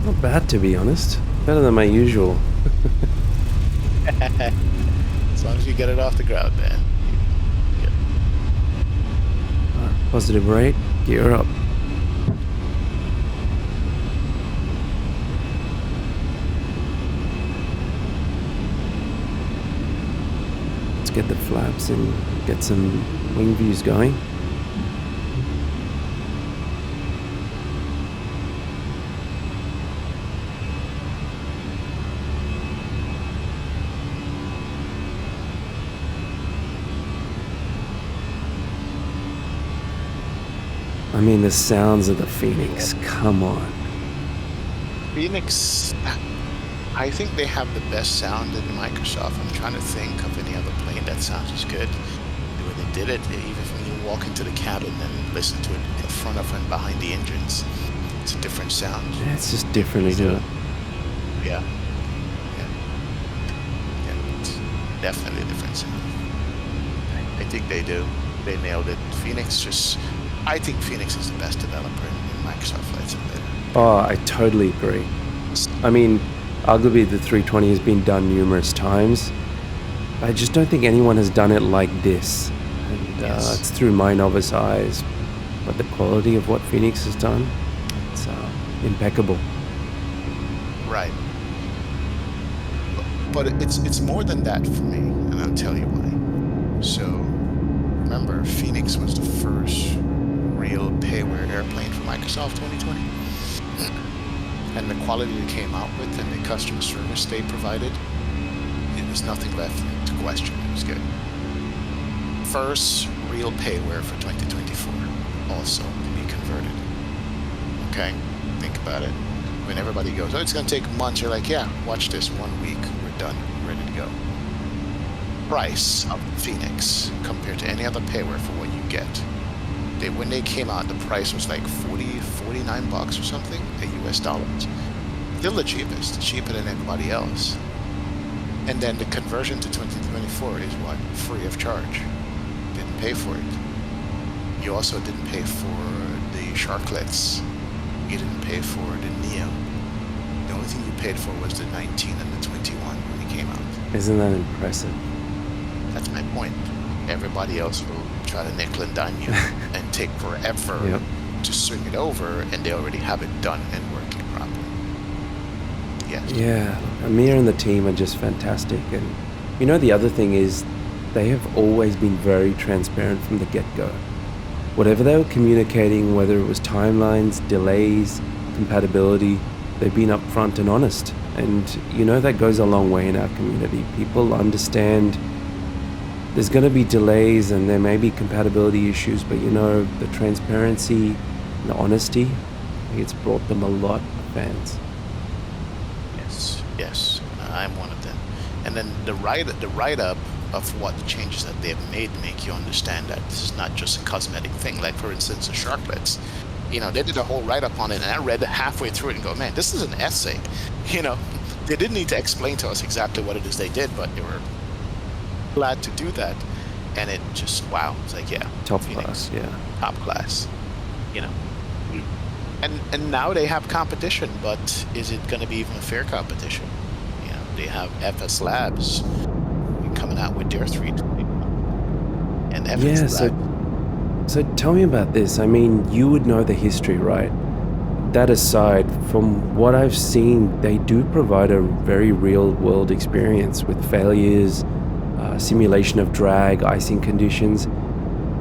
Not bad, to be honest. Better than my usual. As long as you get it off the ground, man. Yeah. Positive rate, gear up. Let's get the flaps and get some wing views going. I mean, the sounds of the Phoenix, come on. Phoenix, I think they have the best sound in Microsoft. I'm trying to think of any other plane that sounds as good. When they did it, even when you walk into the cabin and listen to it in front of and behind the engines, it's a different sound. Yeah, it's just differently to it. Yeah. It's definitely a different sound. I think they do. They nailed it. I think Phoenix is the best developer in Microsoft Flight Simulator. Oh, I totally agree. I mean, arguably the 320 has been done numerous times. I just don't think anyone has done it like this. And it's through my novice eyes. But the quality of what Phoenix has done, it's impeccable. Right. But it's more than that for me, and I'll tell you why. So, remember, Phoenix was the first real payware airplane for Microsoft 2020. And the quality they came out with and the customer service they provided, it was nothing left to question. It was good. First real payware for 2024, also to be converted. Okay? Think about it. When everybody goes, oh, it's going to take months, you're like, yeah, watch this, 1 week, we're done, we're ready to go. Price of Phoenix compared to any other payware for what you get. When they came out, the price was like $49 or something, US dollars. Still the cheapest, cheaper than everybody else. And then the conversion to 2024 is what? Free of charge. Didn't pay for it. You also didn't pay for the Sharklets. You didn't pay for the Neo. The only thing you paid for was the 19 and the 21 when it came out. Isn't that impressive? That's my point. Everybody else will try to nickel and dime you and take forever to swing it over, and they already have it done and working properly. Yes. Yeah, Amir and the team are just fantastic. And you know, the other thing is they have always been very transparent from the get-go. Whatever they were communicating, whether it was timelines, delays, compatibility, they've been upfront and honest. And you know, that goes a long way in our community. People understand there's going to be delays and there may be compatibility issues, but you know, the transparency and the honesty, I think it's brought them a lot of fans. Yes, I'm one of them. And then the write-up of what changes that they've made make you understand that this is not just a cosmetic thing. Like, for instance, the Sharklets, you know, they did a whole write-up on it, and I read halfway through it and go, man, this is an essay. You know, they didn't need to explain to us exactly what it is they did, but they were glad to do that. And it just, wow, it's like, yeah, Top Phoenix, class, yeah. top class, you know. And now they have competition, but is it going to be even a fair competition? You know, they have FS Labs coming out with their 320, and FS Labs. So tell me about this. I mean, you would know the history, right? That aside, from what I've seen, they do provide a very real-world experience with failures, simulation of drag, icing conditions.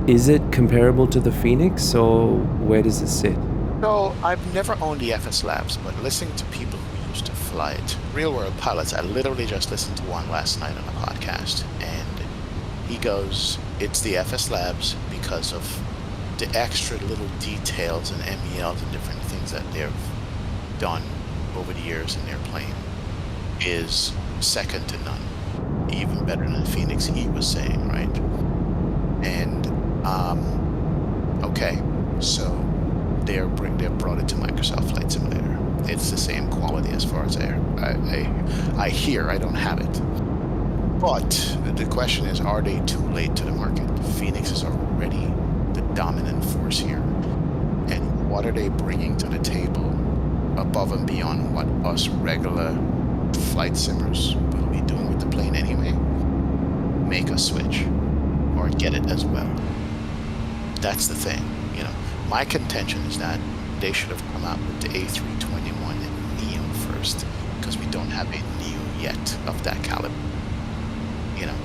Is it comparable to the Phoenix, or where does it sit? So I've never owned the FS Labs, but listening to people who used to fly it, real-world pilots, I literally just listened to one last night on a podcast, and he goes, it's the FS Labs because of the extra little details and MELs and different things that they've done over the years in their plane is second to none. Even better than Phoenix, he was saying, right? And okay, so they brought it to Microsoft Flight Simulator. It's the same quality as far as I hear. I don't have it, But the question is, are they too late to the market? Phoenix is already the dominant force here. And what are they bringing to the table above and beyond what us regular flight simmers will be doing with the plane anyway? Make a switch or get it as well. That's the thing, you know. My contention is that they should have come out with the A321 and Neo first, because we don't have a Neo yet of that caliber, you know.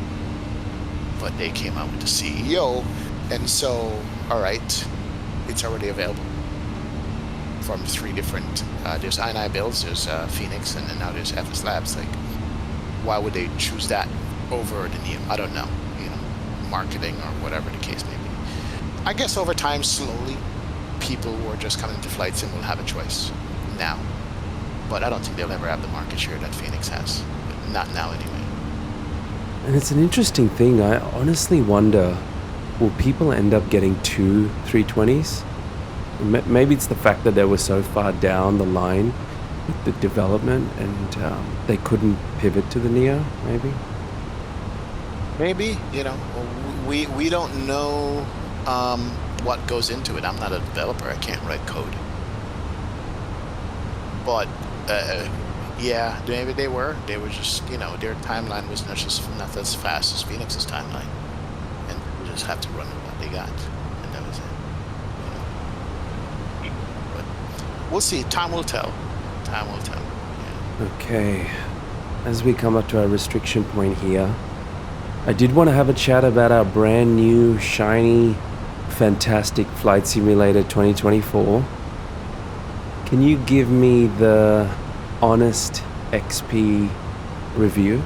But they came out with the CEO, and so, all right, it's already available from 3 different, there's I&I builds, there's Phoenix, and then now there's FS Labs. Like, why would they choose that over the Neo? I don't know, you know, marketing or whatever the case may be. I guess over time, slowly, people who are just coming to flight sim will have a choice now. But I don't think they'll ever have the market share that Phoenix has. Not now, anyway. And it's an interesting thing. I honestly wonder, will people end up getting 2 320s? Maybe it's the fact that they were so far down the line with the development and they couldn't pivot to the Neo, maybe? Maybe, you know, we don't know what goes into it. I'm not a developer. I can't write code. But yeah, maybe they were. They were just, you know, their timeline was not as fast as Phoenix's timeline, and we just have to run with what they got, and that was it. You know? But we'll see. Time will tell. Time will tell. Yeah. Okay, as we come up to our restriction point here, I did want to have a chat about our brand new, shiny, fantastic Flight Simulator 2024. Can you give me the honest XP review?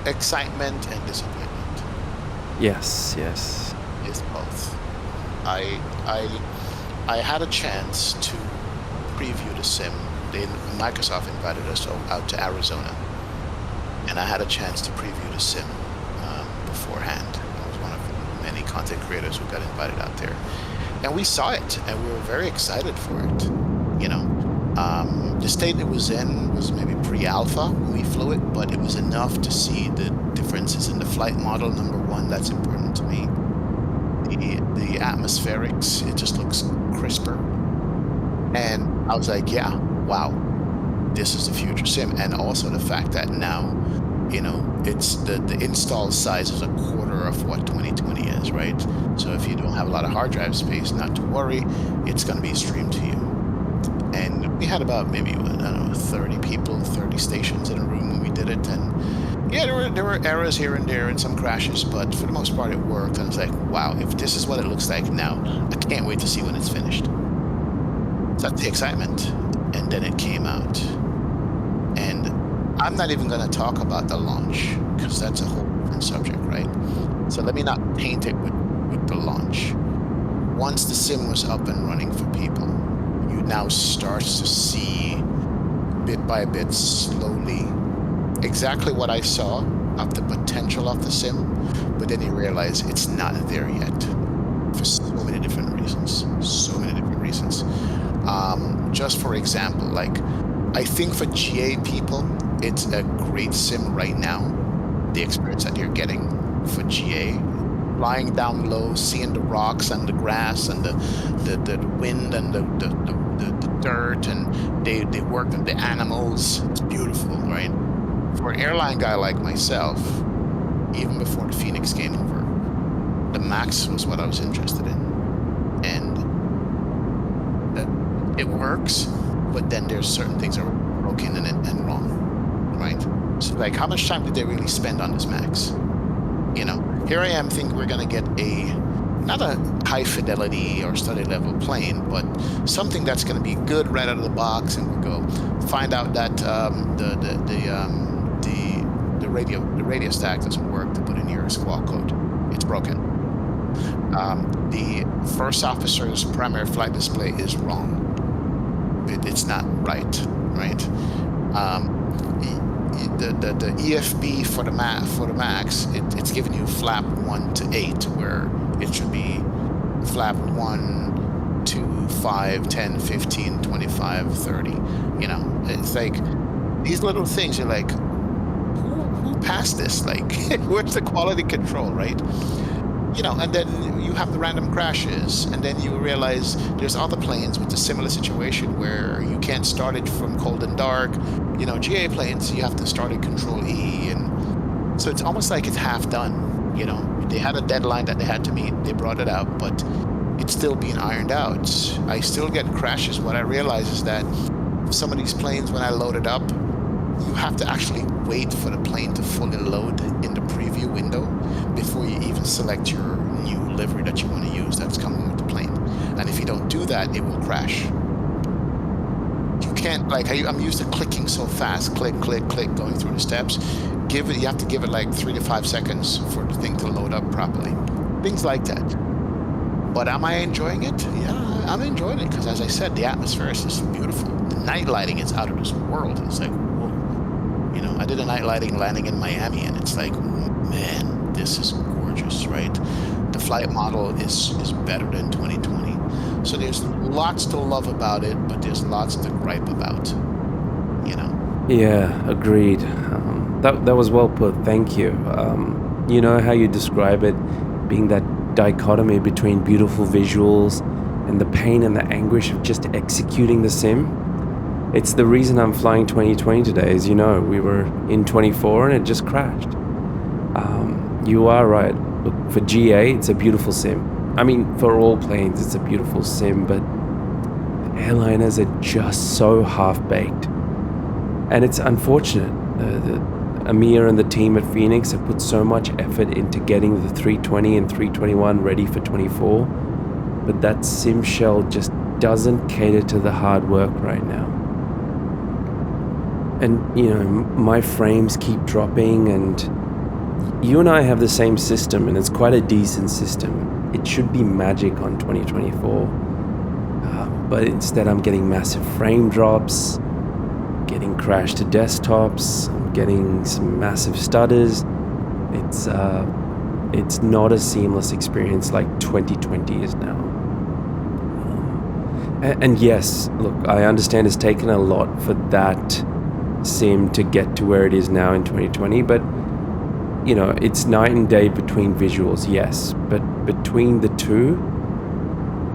Excitement and disappointment. Yes, yes. Is both. I had a chance to preview the sim. Microsoft invited us out to Arizona, and I had a chance to preview the sim beforehand. I was one of many content creators who got invited out there, and we saw it, and we were very excited for it. You know, the state it was in was maybe pre-alpha when we flew it, but it was enough to see the differences in the flight model. Number one, that's important to me. The atmospherics, it just looks crisper. And I was like, yeah, wow, this is the future sim. And also the fact that now, you know, it's the install size is a quarter of what 2020 is, right? So if you don't have a lot of hard drive space, not to worry, it's going to be streamed to you. And we had about maybe, I don't know, 30 people, 30 stations in a room when we did it. And yeah, there were errors here and there and some crashes, but for the most part it worked. And it's like, wow, if this is what it looks like now, I can't wait to see when it's finished. So that's the excitement. And then it came out. And I'm not even going to talk about the launch, because that's a whole different subject, right? So let me not paint it with the launch. Once the sim was up and running for people, you now start to see, bit by bit, slowly, exactly what I saw of the potential of the sim, but then you realize it's not there yet for so many different reasons. So many different reasons. Just for example, like, I think for GA people, it's a great sim right now. The experience that you're getting for GA, lying down low, seeing the rocks and the grass and the wind and the dirt, and they work on the animals. It's beautiful, right? For an airline guy like myself, even before the Phoenix came over, the Max was what I was interested in. And it works, but then there's certain things that are broken and wrong, right? So, like, how much time did they really spend on this Max? You know, here I am thinking we're going to get not a high fidelity or study level plane, but something that's going to be good right out of the box, and we go find out that the radio stack doesn't work to put in your squawk code. It's broken. The first officer's primary flight display is wrong. It's not right? The EFB for the Max, it's giving you flap 1 to 8, where it should be flap 1 to 5, 10, 15, 25, 30. You know, it's like these little things. You're like, who passed this? Like, where's the quality control, right? You know, and then you have the random crashes, and then you realize there's other planes with a similar situation where you can't start it from cold and dark. You know, GA planes, you have to start at Control E, and so it's almost like it's half done. You know, they had a deadline that they had to meet, they brought it out, but it's still being ironed out. I still get crashes. What I realize is that some of these planes, when I load it up, you have to actually wait for the plane to fully load in the preview window before you even select your new livery that you want to use that's coming with the plane. And if you don't do that, it will crash. You can't, like, I'm used to clicking so fast, click, click, click, going through the steps. You have to give it like 3 to 5 seconds for the thing to load up properly. Things like that. But am I enjoying it? Yeah, I'm enjoying it because, as I said, the atmosphere is just beautiful. The night lighting is out of this world. It's like, you know, I did a night lighting landing in Miami, and it's like, man, this is gorgeous, right? The flight model is better than 2020. So there's lots to love about it, but there's lots to gripe about, you know? Yeah, agreed. That was well put. Thank you. You know how you describe it, being that dichotomy between beautiful visuals and the pain and the anguish of just executing the sim. It's the reason I'm flying 2020 today. As you know, we were in 24 and it just crashed. You are right. Look, for GA, it's a beautiful sim. I mean, for all planes, it's a beautiful sim, but the airliners are just so half-baked. And it's unfortunate. Amir and the team at Phoenix have put so much effort into getting the 320 and 321 ready for 24, but that sim shell just doesn't cater to the hard work right now. And, you know, my frames keep dropping, and you and I have the same system, and it's quite a decent system. It should be magic on 2024, but instead I'm getting massive frame drops, getting crashed to desktops, I'm getting some massive stutters. It's not a seamless experience like 2020 is now. And yes, look, I understand it's taken a lot for that sim to get to where it is now in 2020, but you know, it's night and day between visuals, yes, but between the two,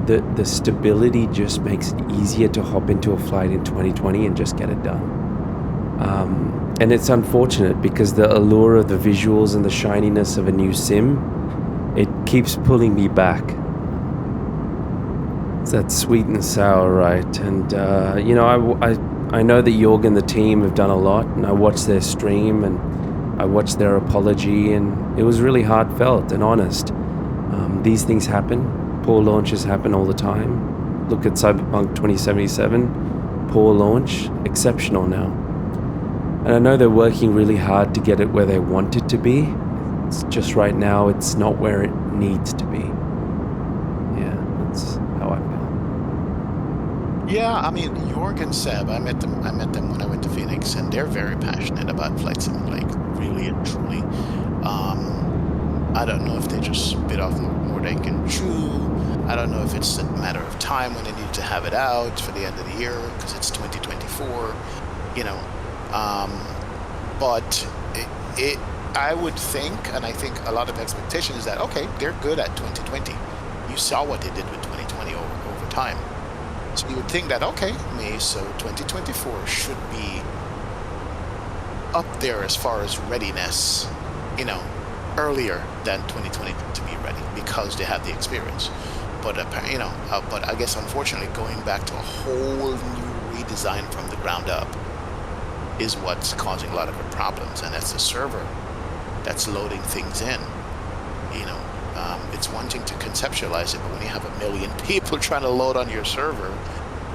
the stability just makes it easier to hop into a flight in 2020 and just get it done. And it's unfortunate because the allure of the visuals and the shininess of a new sim, it keeps pulling me back. It's that sweet and sour, right? And you know, I know that Jorg and the team have done a lot, and I watched their stream and I watched their apology, and it was really heartfelt and honest. These things happen. Poor launches happen all the time. Look at Cyberpunk 2077. Poor launch, exceptional now. And I know they're working really hard to get it where they want it to be. It's just right now, it's not where it needs to be. Yeah, that's how I feel. Yeah, I mean, Jorg and Seb, I met them when I went to Phoenix, and they're very passionate about flight sim, like really and truly. I don't know if they just bit off more they can chew. I don't know if it's a matter of time when they need to have it out for the end of the year because it's 2024, you know. But I would think, and I think a lot of expectation is that, okay, they're good at 2020. You saw what they did with 2020 over time. So you would think that, okay, so 2024 should be up there as far as readiness, you know, earlier than 2020 to be ready because they have the experience. But, you know, but I guess unfortunately going back to a whole new redesign from the ground up is what's causing a lot of the problems, and that's the server that's loading things in. You know, it's one thing to conceptualize it, but when you have 1 million people trying to load on your server,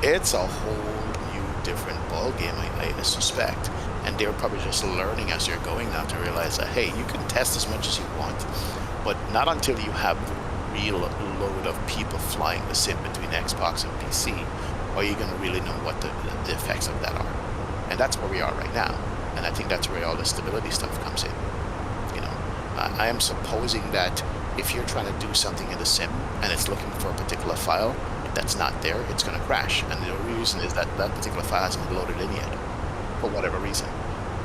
it's a whole new different ballgame, I suspect. And they're probably just learning as they're going now to realize that, hey, you can test as much as you want, but not until you have the real load of people flying the sim between Xbox and PC are you going to really know what the effects of that are. And that's where we are right now. And I think that's where all the stability stuff comes in. You know, I am supposing that if you're trying to do something in the sim and it's looking for a particular file, If that's not there, it's going to crash. And the reason is that that particular file hasn't been loaded in yet, for whatever reason.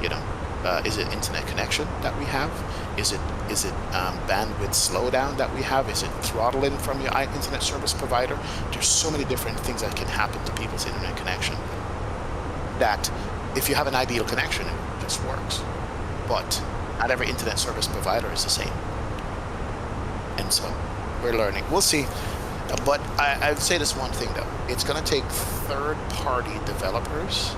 You know, is it internet connection that we have? Is it bandwidth slowdown that we have? Is it throttling from your internet service provider? There's so many different things that can happen to people's internet connection that if you have an ideal connection, it just works. But not every internet service provider is the same. And so we're learning. We'll see. But I'd say this one thing, though. It's going to take third-party developers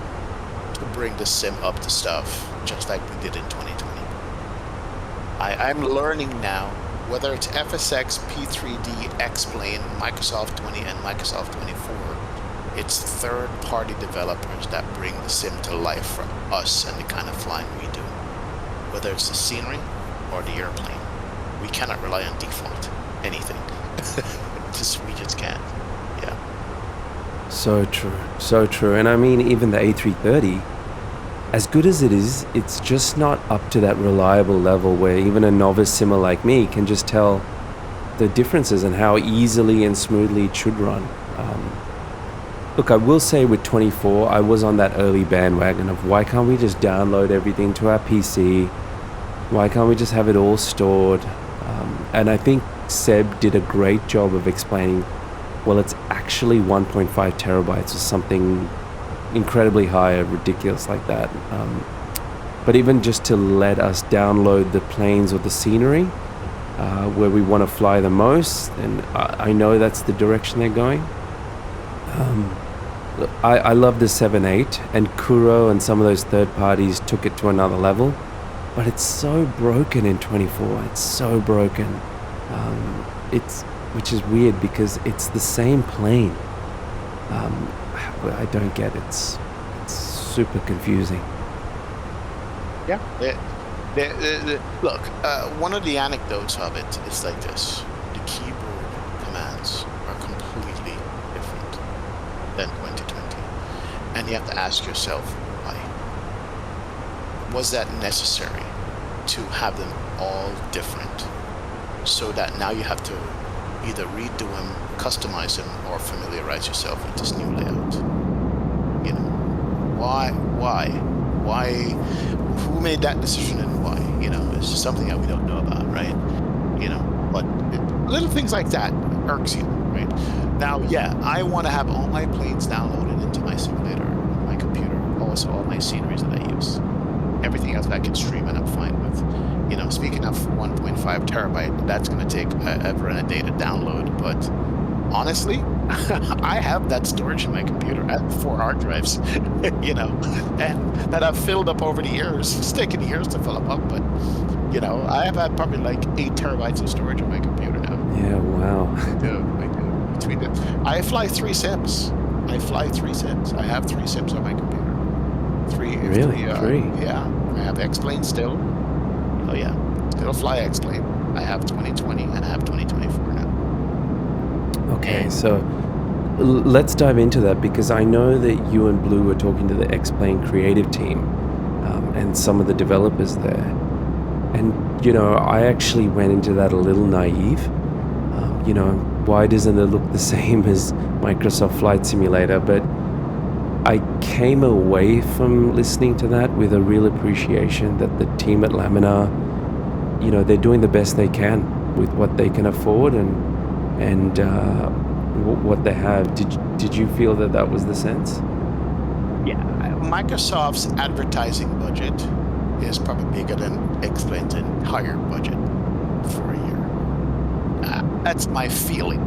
to bring the sim up to stuff, just like we did in 2020. I'm learning now, whether it's FSX, P3D, X-Plane, Microsoft 20, and Microsoft 24, it's third-party developers that bring the sim to life for us and the kind of flying we do. Whether it's the scenery or the airplane, we cannot rely on default anything. We just can't. Yeah. So true, so true. And I mean, even the A330, as good as it is, it's just not up to that reliable level where even a novice simmer like me can just tell the differences and how easily and smoothly it should run. Look, I will say with 24, I was on that early bandwagon of why can't we just download everything to our PC? Why can't we just have it all stored? And I think Seb did a great job of explaining, well, it's actually 1.5 terabytes or something incredibly high or ridiculous like that. But even just to let us download the planes or the scenery where we want to fly the most, and I know that's the direction they're going. I love the 7.8, and Kuro and some of those third parties took it to another level, but it's so broken in 24. It's so broken. Which is weird because it's the same plane. I don't get it. It's super confusing. Yeah. Look, one of the anecdotes of it is like this. The keyboard commands are completely different than 2020. And you have to ask yourself, why? Was that necessary to have them all different so that now you have to either redo them, customize them, or familiarize yourself with this new layout? You know, why? Who made that decision and why? You know, it's just something that we don't know about, right? You know, but little things like that irks you, right? Now, yeah, I want to have all my planes downloaded into my simulator, my computer, also all my sceneries that I use. Everything else I can stream and I'm fine with. You know, speaking of 1.5 terabyte, that's going to take ever and a day to download. But honestly, I have that storage in my computer. I have 4 hard drives, you know, and that I've filled up over the years. It's taken years to fill them up, but, you know, I have had probably like 8 terabytes of storage on my computer now. Yeah, wow. I do. Between them. I fly 3 sims. I have 3 sims on my computer. 3. Really? 3? Yeah. I have X-Plane still. Oh yeah, still fly X-Plane. I have 2020 and I have 2024 now. Okay, so let's dive into that because I know that you and Blue were talking to the X-Plane creative team and some of the developers there. And, you know, I actually went into that a little naive. You know, why doesn't it look the same as Microsoft Flight Simulator? But I came away from listening to that with a real appreciation that the team at Laminar, you know, they're doing the best they can with what they can afford and what they have. Did you feel that that was the sense? Yeah, Microsoft's advertising budget is probably bigger than X-Plane's entire budget for a year. That's my feeling.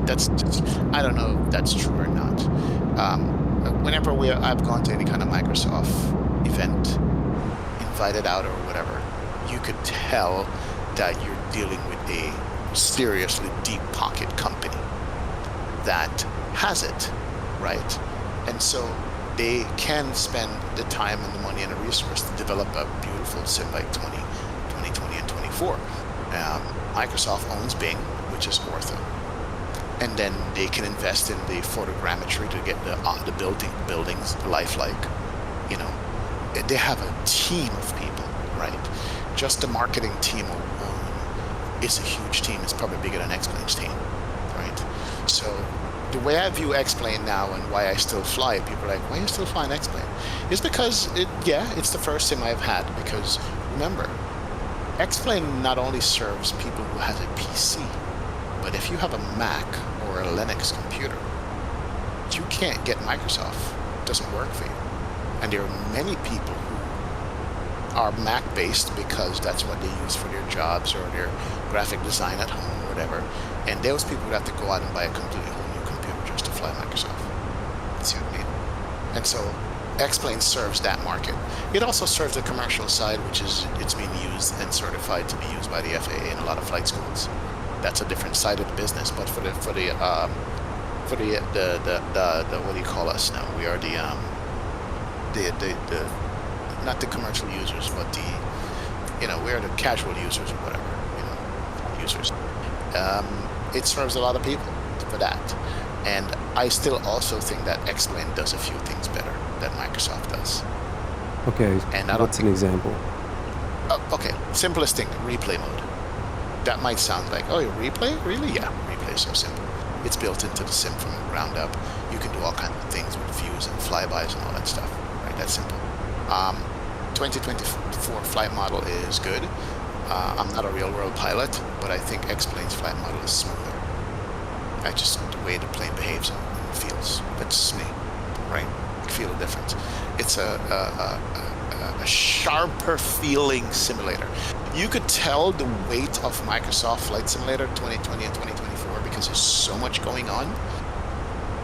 That's just, I don't know if that's true or not. Whenever I've gone to any kind of Microsoft event, invited out or whatever, you could tell that you're dealing with a seriously deep pocket company that has it, right? And so they can spend the time and the money and the resource to develop a beautiful sim like 2020 and 24. Microsoft owns Bing, which is Ortho. And then they can invest in the photogrammetry to get the buildings lifelike. You know, they have a team of people, right? Just the marketing team alone is a huge team. It's probably bigger than X-Plane's team, right? So the way I view X-Plane now and why I still fly it, people are like, why are you still flying X-Plane? It's because, it's the first sim I've had, because remember, X-Plane not only serves people who have a PC, but if you have a Mac or a Linux computer, you can't get Microsoft. It doesn't work for you. And there are many people who are Mac-based because that's what they use for their jobs or their graphic design at home or whatever. And those people would have to go out and buy a completely whole new computer just to fly Microsoft. See what I mean? And so X-Plane serves that market. It also serves the commercial side, which is it's being used and certified to be used by the FAA in a lot of flight schools. That's a different side of the business. But for the what do you call us now? We are the not the commercial users, but we are the casual users or whatever, users. It serves a lot of people for that. And I still also think that X-Plane does a few things better than Microsoft does. Okay, and what's an example? Okay, simplest thing, replay mode. That might sound like, oh, replay? Really? Yeah, replay is so simple. It's built into the sim from the ground up. You can do all kinds of things with views and flybys and all that stuff, right? That's simple. 2024 flight model is good. I'm not a real-world pilot, but I think X-Plane's flight model is smoother. Just the way the plane behaves and feels. That's me, right? You feel the difference. It's a sharper feeling simulator. You could tell the weight of Microsoft Flight Simulator 2020 and 2024 because there's so much going on.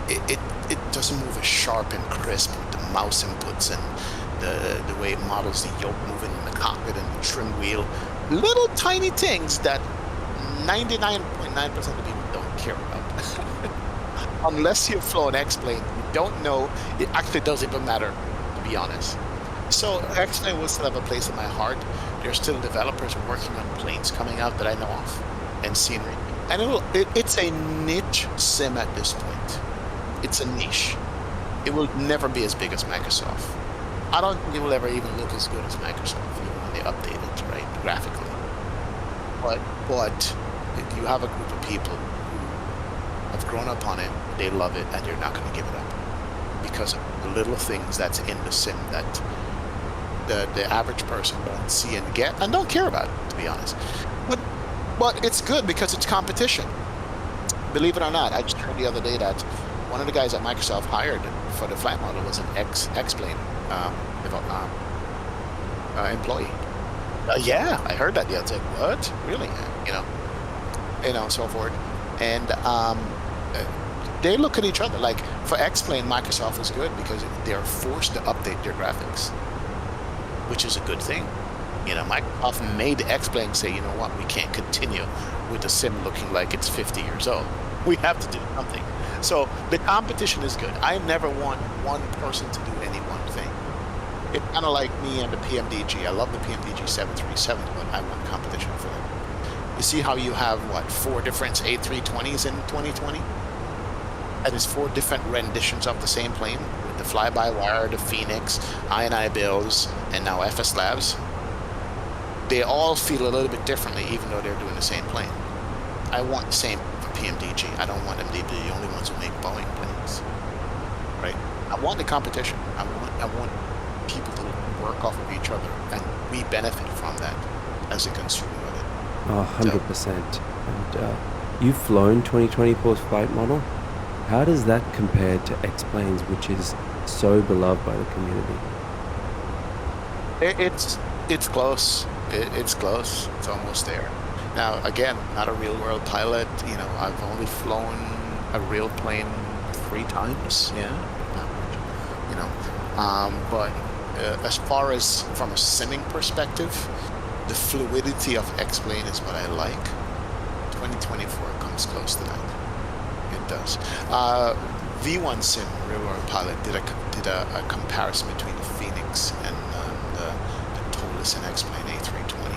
It doesn't move as sharp and crisp with the mouse inputs and the way it models the yoke moving in the cockpit and the trim wheel. Little tiny things that 99.9% of people don't care about. Unless you've flown X-Plane, you don't know. It actually doesn't even matter, to be honest. So X-Plane will still have a place in my heart. There's still developers working on planes coming out that I know of and scenery. And it's a niche sim at this point. It's a niche. It will never be as big as Microsoft. I don't think it will ever even look as good as Microsoft, even when they update it, right, graphically. But you have a group of people who have grown up on it, they love it, and they're not going to give it up because of the little things that's in the sim that the average person won't see and get and don't care about it, to be honest. But it's good because it's competition. Believe it or not, I just heard the other day that one of the guys at Microsoft hired for the flight model was an X-Plane employee. Yeah, I heard that. Yeah, it's like, what? Really? So forth. And they look at each other. Like for X-Plane, Microsoft is good because they're forced to update their graphics, which is a good thing. Microsoft made the X-Plane say, you know what, we can't continue with the sim looking like it's 50 years old. We have to do something. So the competition is good. I never want one person to do any one thing. It's kind of like me and the PMDG. I love the PMDG 737, but I want competition for them. You see how you have, 4 different A320s in 2020? That is 4 different renditions of the same plane with the fly-by-wire, the Phoenix, INI Bills, and now FS Labs. They all feel a little bit differently, even though they're doing the same plane. I want the same for PMDG. I don't want them to be the only ones who make Boeing planes, right? I want the competition. I want people to work off of each other, and we benefit from that as a consumer of it. 100%. And you've flown 2024's flight model. How does that compare to X-Planes, which is so beloved by the community? It's close. It's close. It's almost there. Now, again, not a real-world pilot. I've only flown a real plane 3 times. Yeah. But as far as from a simming perspective, the fluidity of X-Plane is what I like. 2024 comes close to that. It does. V1 Sim, real-world pilot, did a comparison between the Phoenix and the Tolis and X-Plane A320,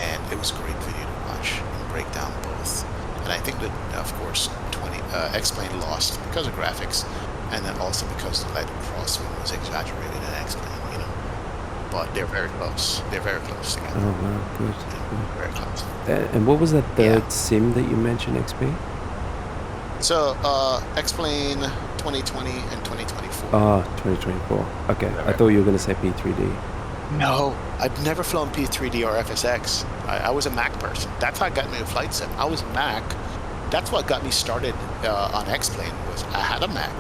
and it was a great video to watch and break down both. And I think that, of course, X-Plane lost because of graphics, and then also because the light crosswind was exaggerated in X-Plane, But they're very close. They're very close together. Oh, wow, good. Very close. And what was that third sim that you mentioned, XP? So, explain 2020 and 2024. Ah, 2024. Okay, I Right. thought you were going to say P3D. No, I've never flown P3D or FSX. I was a Mac person. That's how got me a flight sim. I was a Mac. That's what got me started on X-Plane was I had a Mac,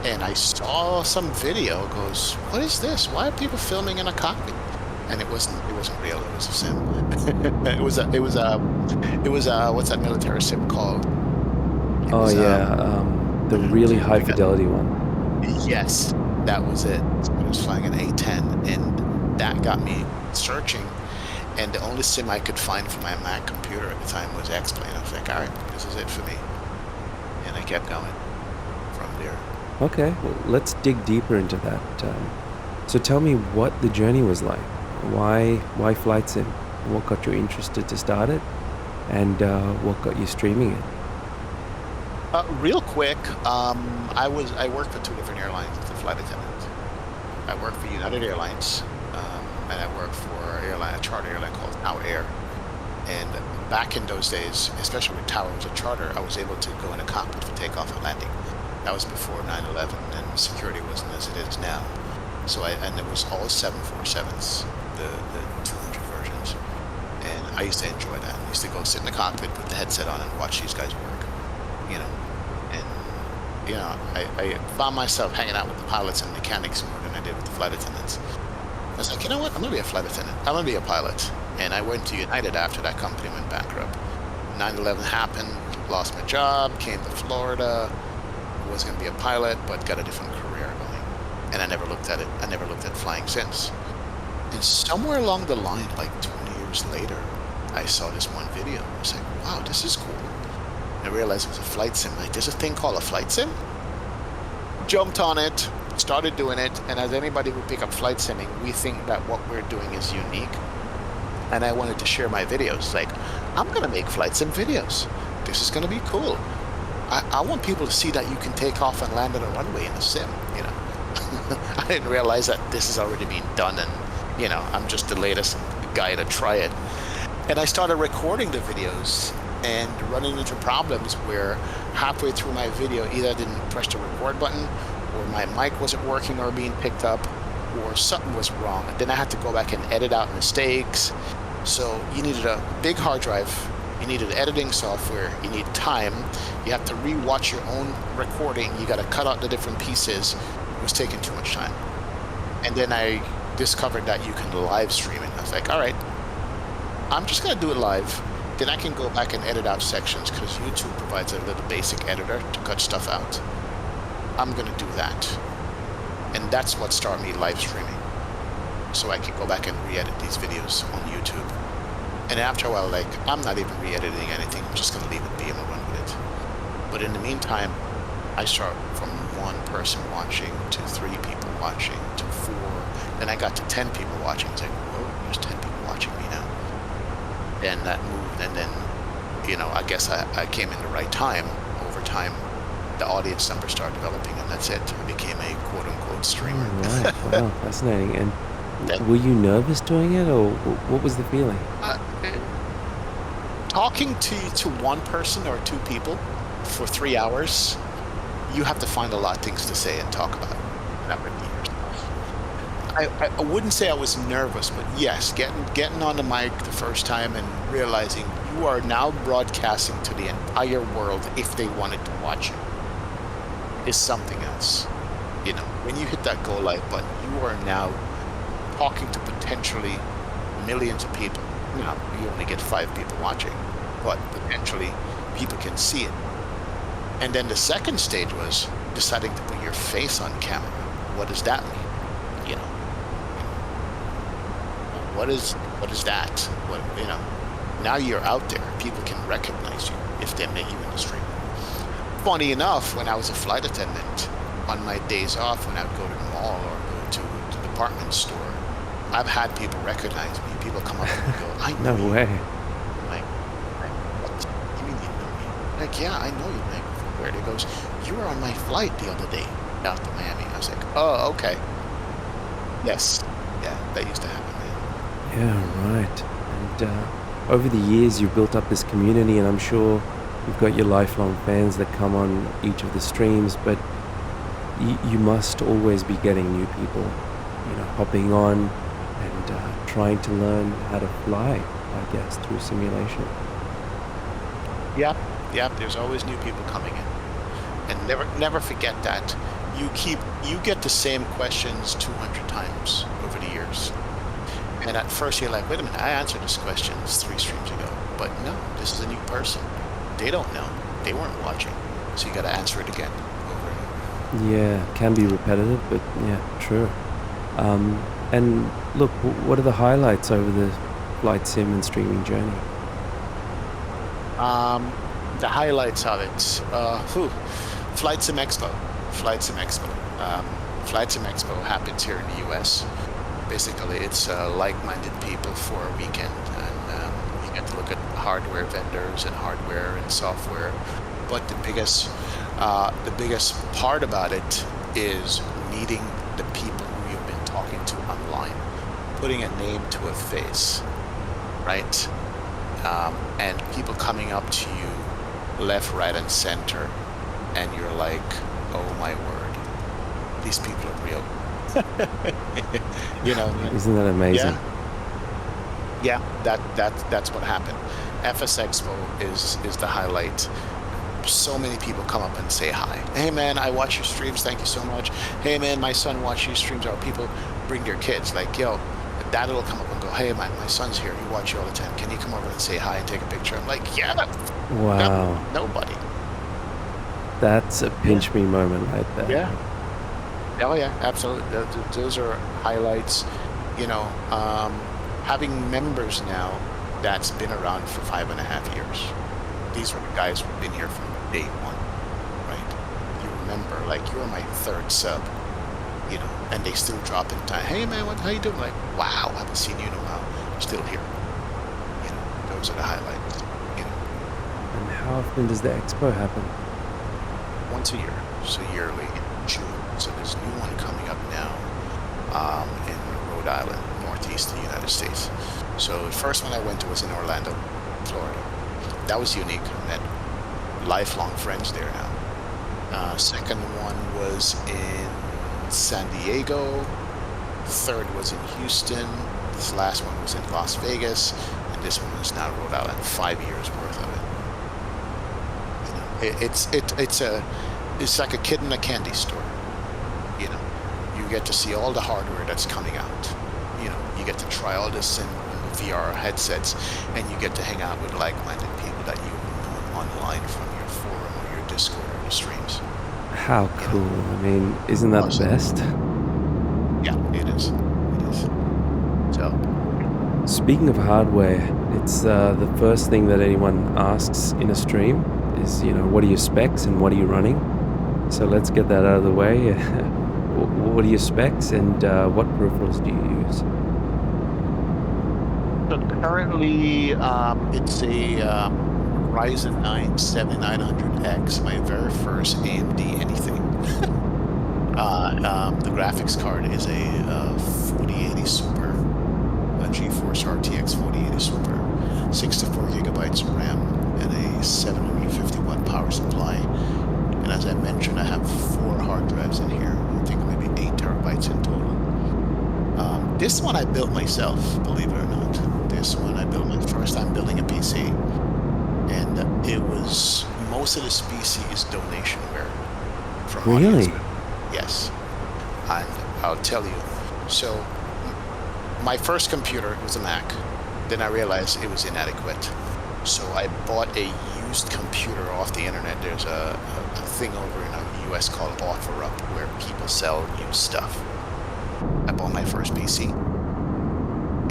and I saw some video. Goes, what is this? Why are people filming in a cockpit? And it wasn't real. It was a sim. it was a what's that military sim called? It Oh was yeah, the really high forget. fidelity one. Yes, that was it. I was flying an A10, and that got me searching. And the only sim I could find for my Mac computer at the time was X-Plane. I was like, all right, this is it for me. And I kept going from there. Okay, well, let's dig deeper into that. So tell me what the journey was like. Why flight sim? What got you interested to start it, and what got you streaming it? Real quick, I worked for two different airlines as a flight attendant. I worked for United Airlines, and I worked for a charter airline called Now Air. And back in those days, especially with Tower as a charter, I was able to go in a cockpit for takeoff and landing. That was before 9/11, and security wasn't as it is now. And it was all 747s, the 200 versions. And I used to enjoy that. I used to go sit in the cockpit, put the headset on, and watch these guys work. You know, and I found myself hanging out with the pilots and mechanics more than I did with the flight attendants. I was like, you know what? I'm gonna be a flight attendant. I'm gonna be a pilot. And I went to United after that company went bankrupt. 9/11 happened, lost my job, came to Florida, was gonna be a pilot, but got a different career going. And I never looked at it. I never looked at flying since. And somewhere along the line, like 20 years later, I saw this one video. I was like, wow, this is cool. And I realized it was a flight sim. Like, there's a thing called a flight sim. Jumped on it, started doing it, and as anybody would pick up flight simming, we think that what we're doing is unique. And I wanted to share my videos. Like, I'm gonna make flight sim videos. This is gonna be cool. I want people to see that you can take off and land on a runway in a sim, you know. I didn't realize that this is already being done, and I'm just the latest guy to try it. And I started recording the videos and running into problems where halfway through my video, either I didn't press the record button, or my mic wasn't working or being picked up, or something was wrong. And then I had to go back and edit out mistakes. So you needed a big hard drive, you needed editing software, you need time, you have to re-watch your own recording, you got to cut out the different pieces. It was taking too much time. And then I discovered that you can live stream it. I was like, all right, I'm just gonna do it live. Then I can go back and edit out sections because YouTube provides a little basic editor to cut stuff out. I'm gonna do that. And that's what started me live streaming. So I can go back and re-edit these videos on YouTube. And after a while, like, I'm not even re-editing anything. I'm just gonna leave it be and run with it. But in the meantime, I start from one person watching to 3 people watching to 4. Then I got to 10 people watching. It's like, whoa, there's 10 people watching me now. And that moved, and then, I guess I came in the right time. Over time, the audience numbers started developing, and that's it. I became a quote-unquote streamer. All right, wow, fascinating. And That, were you nervous doing it, or what was the feeling? uh, talking to one person or 2 people for 3 hours, you have to find a lot of things to say and talk about. That would be yourself. I wouldn't say I was nervous, but yes, getting on the mic the first time and realizing you are now broadcasting to the entire world if they wanted to watch you is something else. When you hit that go live button, you are now talking to potentially millions of people. You only get 5 people watching, but potentially people can see it. And then the second stage was deciding to put your face on camera. What does that mean? What is that? Now you're out there. People can recognize you if they met you in the street. Funny enough, when I was a flight attendant, on my days off, when I would go to the mall or go to the department store, I've had people recognize me. People come up and go, I know No you. way. Like, what? You mean you know me? Like, yeah, I know you. Like, where? It goes, you were on my flight the other day out to Miami. I was like, oh, okay. Yes. Yeah, that used to happen, man. Yeah, right. And over the years, you built up this community, and I'm sure You've got your lifelong fans that come on each of the streams, but you must always be getting new people, hopping on and trying to learn how to fly, I guess, through simulation. Yeah, yeah. There's always new people coming in, and never forget that you get the same questions 200 times over the years. And at first you're like, wait a minute, I answered this question 3 streams ago, but no, this is a new person. They don't know. They weren't watching, so you got to answer it again over and over. Yeah, can be repetitive, but yeah, true. And look, what are the highlights over the flight sim and streaming journey? The highlights of it, flightsim Expo. Flightsim Expo. Flightsim Expo happens here in the U.S. Basically, it's like-minded people for a weekend, and you get to look at hardware vendors and hardware and software. But the biggest part about it is meeting the people who you've been talking to online, putting a name to a face, right? And people coming up to you left, right, and center, and you're like, oh my word, these people are real. Isn't that amazing? Yeah, that's what happened. FS Expo is the highlight. So many people come up and say hi. Hey man, I watch your streams, thank you so much. Hey man, my son watches your streams. Or people bring their kids, like, yo, dad will come up and go, hey man, my son's here, he watches you all the time, can you come over and say hi and take a picture? I'm like, yeah, wow, nobody. That's a pinch me moment right there. Yeah. Oh yeah, absolutely. Those are highlights. Having members now that's been around for 5.5 years. These are the guys who've been here from day one, right? You remember, like, you're my 3rd sub, and they still drop in time. Hey man, how you doing? Like, wow, I haven't seen you in a while. Still here. Those are the highlights. And how often does the expo happen? Once a year, so yearly in June. So there's a new one coming up now in Rhode Island, northeast of the United States. So the first one I went to was in Orlando, Florida. That was unique. I met lifelong friends there now. Second one was in San Diego. Third was in Houston. This last one was in Las Vegas. And this one is now Rhode Island. 5 years worth of it. It's like a kid in a candy store. You get to see all the hardware that's coming out. You get to try all this in VR headsets, and you get to hang out with like-minded people that you've known online from your forum or your Discord or the streams. How cool. I mean, isn't that the best? Yeah, it is. It is. So, speaking of hardware, it's the first thing that anyone asks in a stream is, what are your specs and what are you running? So let's get that out of the way. What are your specs and what peripherals do you use? So currently, it's a Ryzen 9 7900X, my very first AMD anything. The graphics card is a 4080 Super, a GeForce RTX 4080 Super, 64 gigabytes of RAM, and a 750 watt power supply. And as I mentioned, I have 4 hard drives in here. I think maybe 8 terabytes in total. This one I built myself, believe it or not. This one I built my first time building a PC. And it was, most of this PC is donationware from Really? audience. Yes. And I'll tell you. So my first computer was a Mac. Then I realized it was inadequate. So I bought a used computer off the internet. There's a thing over in the US called OfferUp where people sell used stuff. I bought my first PC.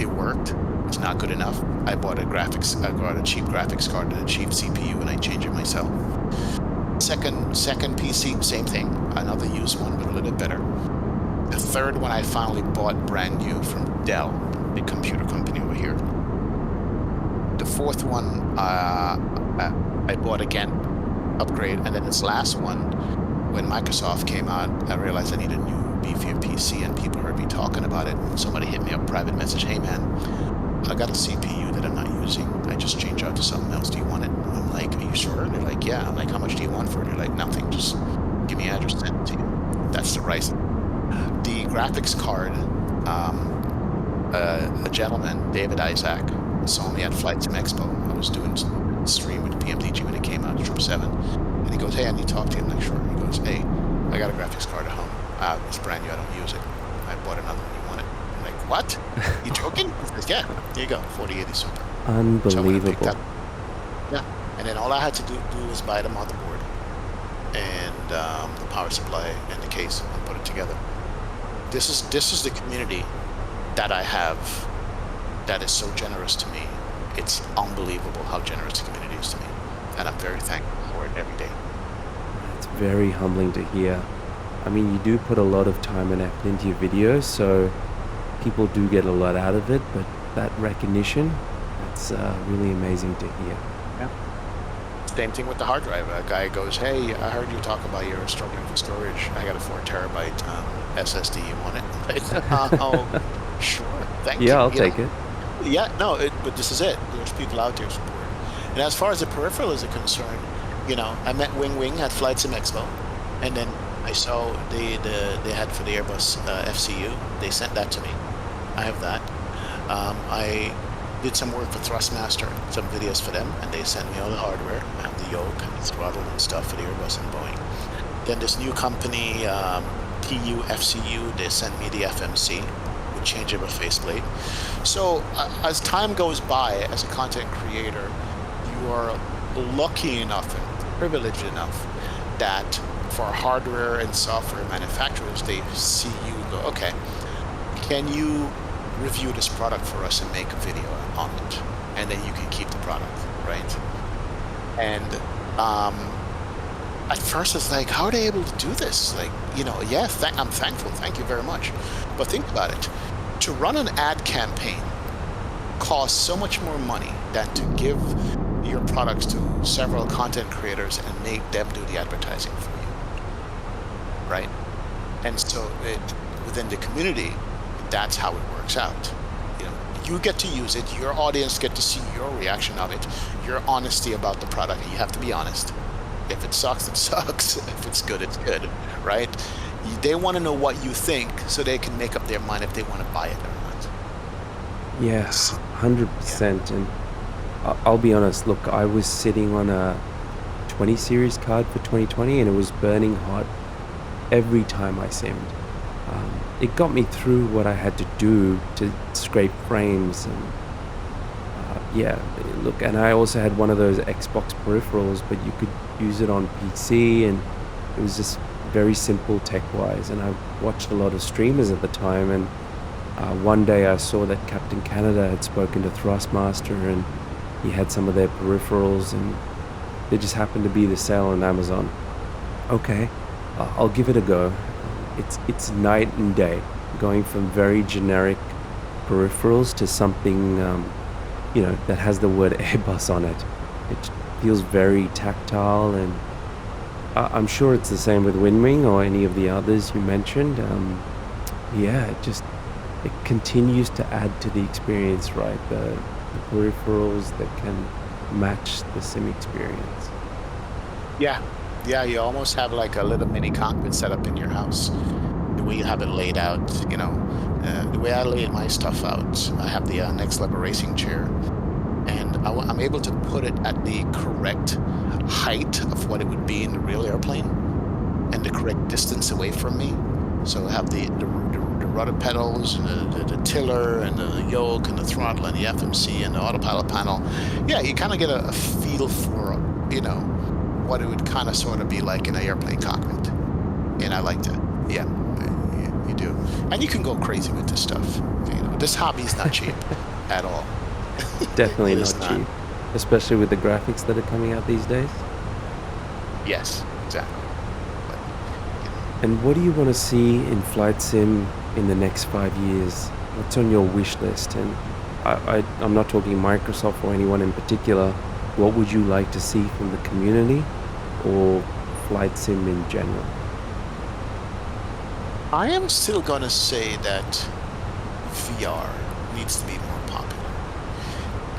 It worked. It's not good enough. I got a cheap graphics card and a cheap CPU, and I changed it myself. Second PC, same thing. Another used one, but a little bit better. The third one I finally bought brand new from Dell, the computer company over here. The fourth one I bought again, upgrade, and then this last one, when Microsoft came out, I realized I needed a new beefier PC, and people heard me talking about it. Somebody hit me up, private message, hey man, I got a CPU that I'm not using. I just changed out to something else. Do you want it? I'm like, are you sure? They're like, yeah. I'm like, how much do you want for it? They're like, nothing. Just give me your address, send it to you. That's the rice. The graphics card, a gentleman, David Isaac, saw me at Flight Sim Expo. I was doing a stream with PMDG when it came out, Troop 7. And he goes, hey, I need to talk to you. I'm like, sure. He goes, hey, I got a graphics card at home. It's brand new. I don't use it. I bought another one. You want it? I'm like, what? You joking? He says, yeah, here you go, 4080 Super. Unbelievable. Yeah. And then all I had to do was buy the motherboard and the power supply and the case and put it together. This is the community that I have that is so generous to me. It's unbelievable how generous the community is to me, and I'm very thankful for it every day. It's very humbling to hear. I mean, you do put a lot of time and effort into your videos, so people do get a lot out of it, but that recognition, that's really amazing to hear. Yeah. Same thing with the hard drive. A guy goes, hey, I heard you talk about you're struggling for storage. I got a 4 terabyte SSD. You want it? Oh, sure. Thank you. Yeah, I'll take it. Yeah, no, but this is it. There's people out there supporting. And as far as the peripherals are concerned, I met Wing Wing at Flight Sim Expo, and then I saw they had for the Airbus FCU. They sent that to me. I have that. I did some work for Thrustmaster, some videos for them, and they sent me all the hardware, the yoke and the throttle and stuff for the Airbus and Boeing. Then this new company, TU FCU, they sent me the FMC with changeable faceplate. So as time goes by, as a content creator, you are lucky enough and privileged enough that for hardware and software manufacturers, they see you and go, okay, can you review this product for us and make a video on it, and then you can keep the product, right? And at first it's like, how are they able to do this? Like, yeah, I'm thankful, thank you very much. But think about it. To run an ad campaign costs so much more money than to give your products to several content creators and make them do the advertising for you, right? And so within the community, that's how it works out. You get to use it, your audience get to see your reaction of it, your honesty about the product. You have to be honest. If it sucks, it sucks. If it's good, it's good, right? They want to know what you think so they can make up their mind if they want to buy it or not. Yes, 100%. And I'll be honest, look, I was sitting on a 20 series card for 2020 and it was burning hot every time I simmed. It got me through what I had to do to scrape frames and look, and I also had one of those Xbox peripherals, but you could use it on PC, and it was just very simple tech-wise. And I watched a lot of streamers at the time, and one day I saw that Captain Canada had spoken to Thrustmaster, and he had some of their peripherals, and they just happened to be the sale on Amazon. Okay, I'll give it a go. It's night and day, going from very generic peripherals to something that has the word Airbus on it. It feels very tactile, and I'm sure it's the same with Windwing or any of the others you mentioned. It continues to add to the experience, right? The peripherals that can match the sim experience. Yeah, you almost have like a little mini cockpit set up in your house. The way you have it laid out, the way I lay my stuff out, I have the Next Level Racing chair, and I'm able to put it at the correct height of what it would be in the real airplane, and the correct distance away from me. So I have the rudder pedals, and the tiller, and the yoke, and the throttle, and the FMC, and the autopilot panel. Yeah, you kind of get a feel for, what it would kind of sort of be like in an airplane cockpit. And I like that. Yeah, you do. And you can go crazy with this stuff. This hobby is not cheap at all. Definitely not cheap, especially with the graphics that are coming out these days. Yes, exactly. But, And what do you want to see in Flight Sim in the next 5 years? What's on your wish list? And I'm not talking Microsoft or anyone in particular. What would you like to see from the community or Flight Sim in general? I am still going to say that VR needs to be more popular.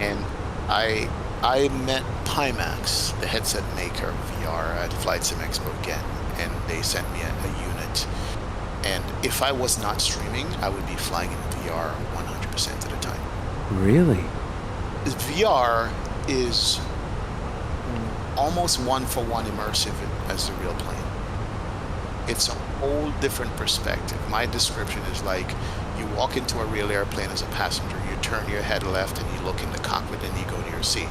And I I met Pimax, the headset maker of VR, at flightsim Expo again, and they sent me a unit. And if I was not streaming, I would be flying in VR 100% of the time. Really? VR is almost one-for-one immersive as the real plane. It's a whole different perspective. My description is like you walk into a real airplane as a passenger, you turn your head left and you look in the cockpit and you go to your seat.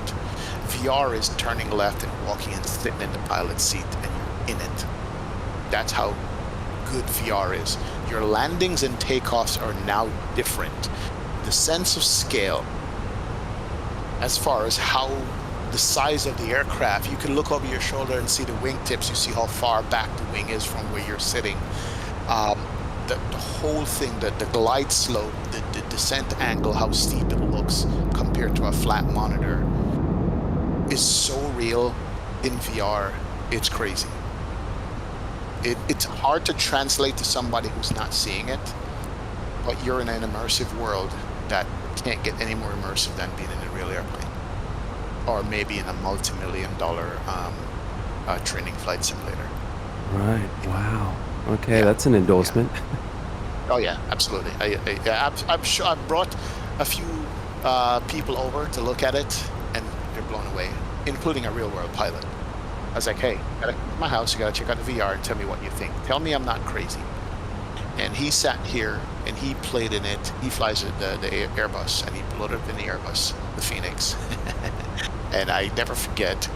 VR is turning left and walking and sitting in the pilot's seat and you're in it. That's how good VR is. Your landings and takeoffs are now different. The sense of scale, as far as how the size of the aircraft, you can look over your shoulder and see the wingtips. You see how far back the wing is from where you're sitting. The whole thing, the glide slope, the descent angle, how steep it looks compared to a flat monitor is so real in VR. It's crazy. It's hard to translate to somebody who's not seeing it, but you're in an immersive world that can't get any more immersive than being in a real airplane, or maybe in a multi-million-dollar training flight simulator. Right. Wow. Okay, Yeah. that's an endorsement. Oh yeah, absolutely. I'm sure I've brought a few people over to look at it, and they're blown away, including a real-world pilot. I was like, hey, you gotta come to my house, you gotta check out the VR and tell me what you think. Tell me I'm not crazy. And he sat here and he played in it. He flies the Airbus, and he loaded up in the Airbus, the Phoenix. And I never forget,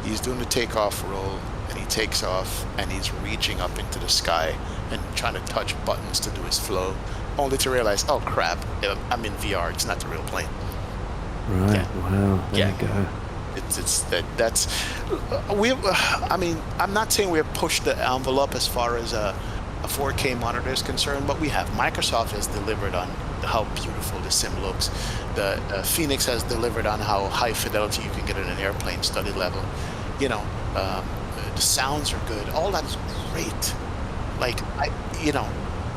he's doing the takeoff roll, and he takes off, and he's reaching up into the sky and trying to touch buttons to do his flow, only to realize, oh crap, I'm in VR, it's not the real plane. Right. Yeah. Wow. There you go. I mean, I'm not saying we have pushed the envelope as far as a 4K monitor is concerned, but we have. Microsoft has delivered on how beautiful the sim looks. The Phoenix has delivered on how high fidelity you can get in an airplane study level. You know, the sounds are good. All that is great. Like,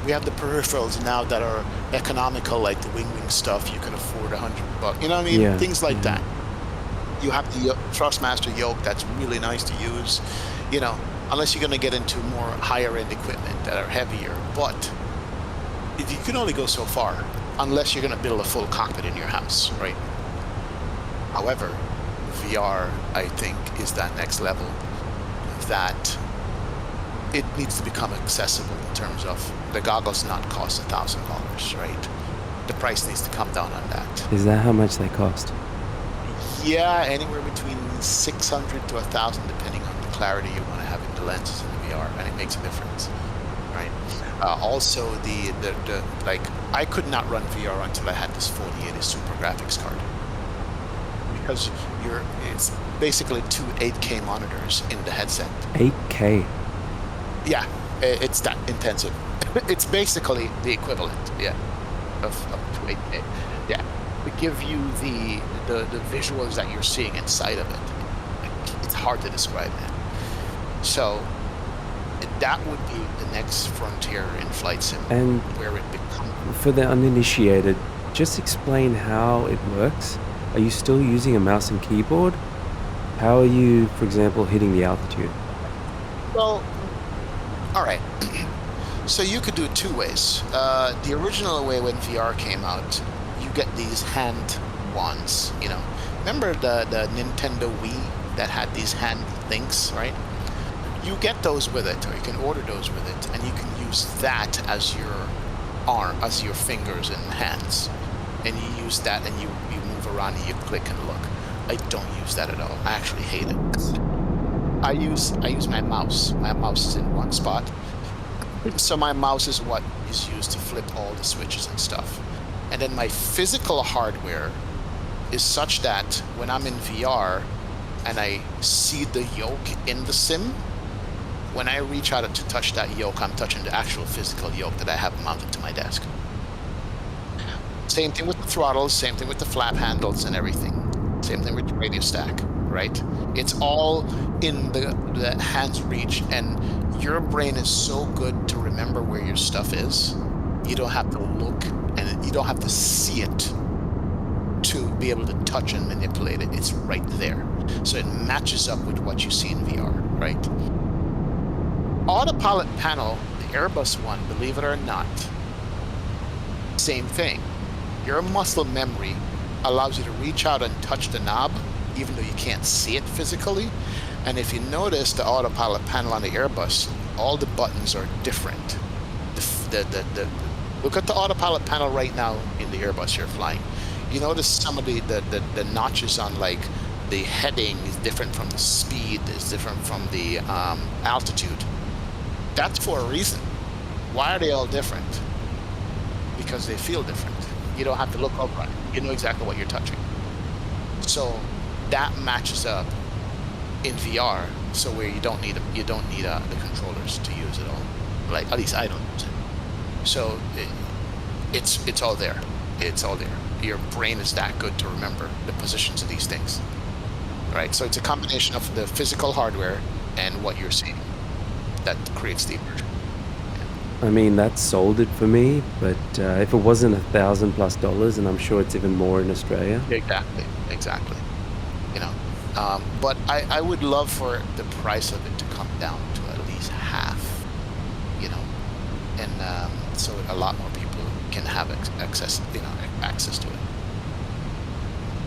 we have the peripherals now that are economical, like the wing stuff. You can afford $100. You know what I mean? Yeah, Things like yeah. that. You have the Thrustmaster yoke that's really nice to use, unless you're going to get into more higher end equipment that are heavier. But you can only go so far unless you're going to build a full cockpit in your house, right? However, VR, I think, is that next level that it needs to become accessible in terms of the goggles not cost $1,000, right? The price needs to come down on that. Is that how much they cost? Yeah, anywhere between 600 to 1,000, depending on the clarity you want to have in the lenses in the VR, and it makes a difference, right? Also, I could not run VR until I had this 4080 Super graphics card, because it's basically two 8K monitors in the headset. 8K. Yeah, it's that intensive. It's basically the equivalent, yeah, of 8K. Yeah. To give you the visuals that you're seeing inside of it. It's hard to describe that. So that would be the next frontier in flight sim, And where it becomes. for the uninitiated, just explain how it works. Are you still using a mouse and keyboard? How are you, for example, hitting the altitude? Well, all right. So you could do it two ways. The original way when VR came out, you get these hand wands, Remember the Nintendo Wii that had these hand things, right? You get those with it, or you can order those with it, and you can use that as your arm, as your fingers and hands. And you use that, and you move around and you click and look. I don't use that at all. I actually hate it. I use my mouse. My mouse is in one spot. So my mouse is what is used to flip all the switches and stuff. And then my physical hardware is such that when I'm in VR and I see the yoke in the sim, when I reach out to touch that yoke, I'm touching the actual physical yoke that I have mounted to my desk. Same thing with the throttles, same thing with the flap handles and everything. Same thing with the radio stack, right? It's all in the hand's reach, and your brain is so good to remember where your stuff is. You don't have to look, and you don't have to see it to be able to touch and manipulate it. It's right there. So it matches up with what you see in VR, right? Autopilot panel, the Airbus one, believe it or not, same thing. Your muscle memory allows you to reach out and touch the knob, even though you can't see it physically. And if you notice the autopilot panel on the Airbus, all the buttons are different. Look at the autopilot panel right now in the Airbus you're flying. You notice some of the notches on like the heading is different from the speed, is different from the altitude. That's for a reason. Why are they all different? Because they feel different. You don't have to look up right. You know exactly what you're touching. So that matches up in VR, so where you don't need the controllers to use it all. Like at least I don't use it. So it's all there. It's all there. Your brain is that good to remember the positions of these things, right? So it's a combination of the physical hardware and what you're seeing that creates the immersion. I mean, that sold it for me, but if it wasn't $1,000+, and I'm sure it's even more in Australia. Exactly. You know, but I would love for the price of it to come down to at least half, you know, and so a lot more people can have access to it.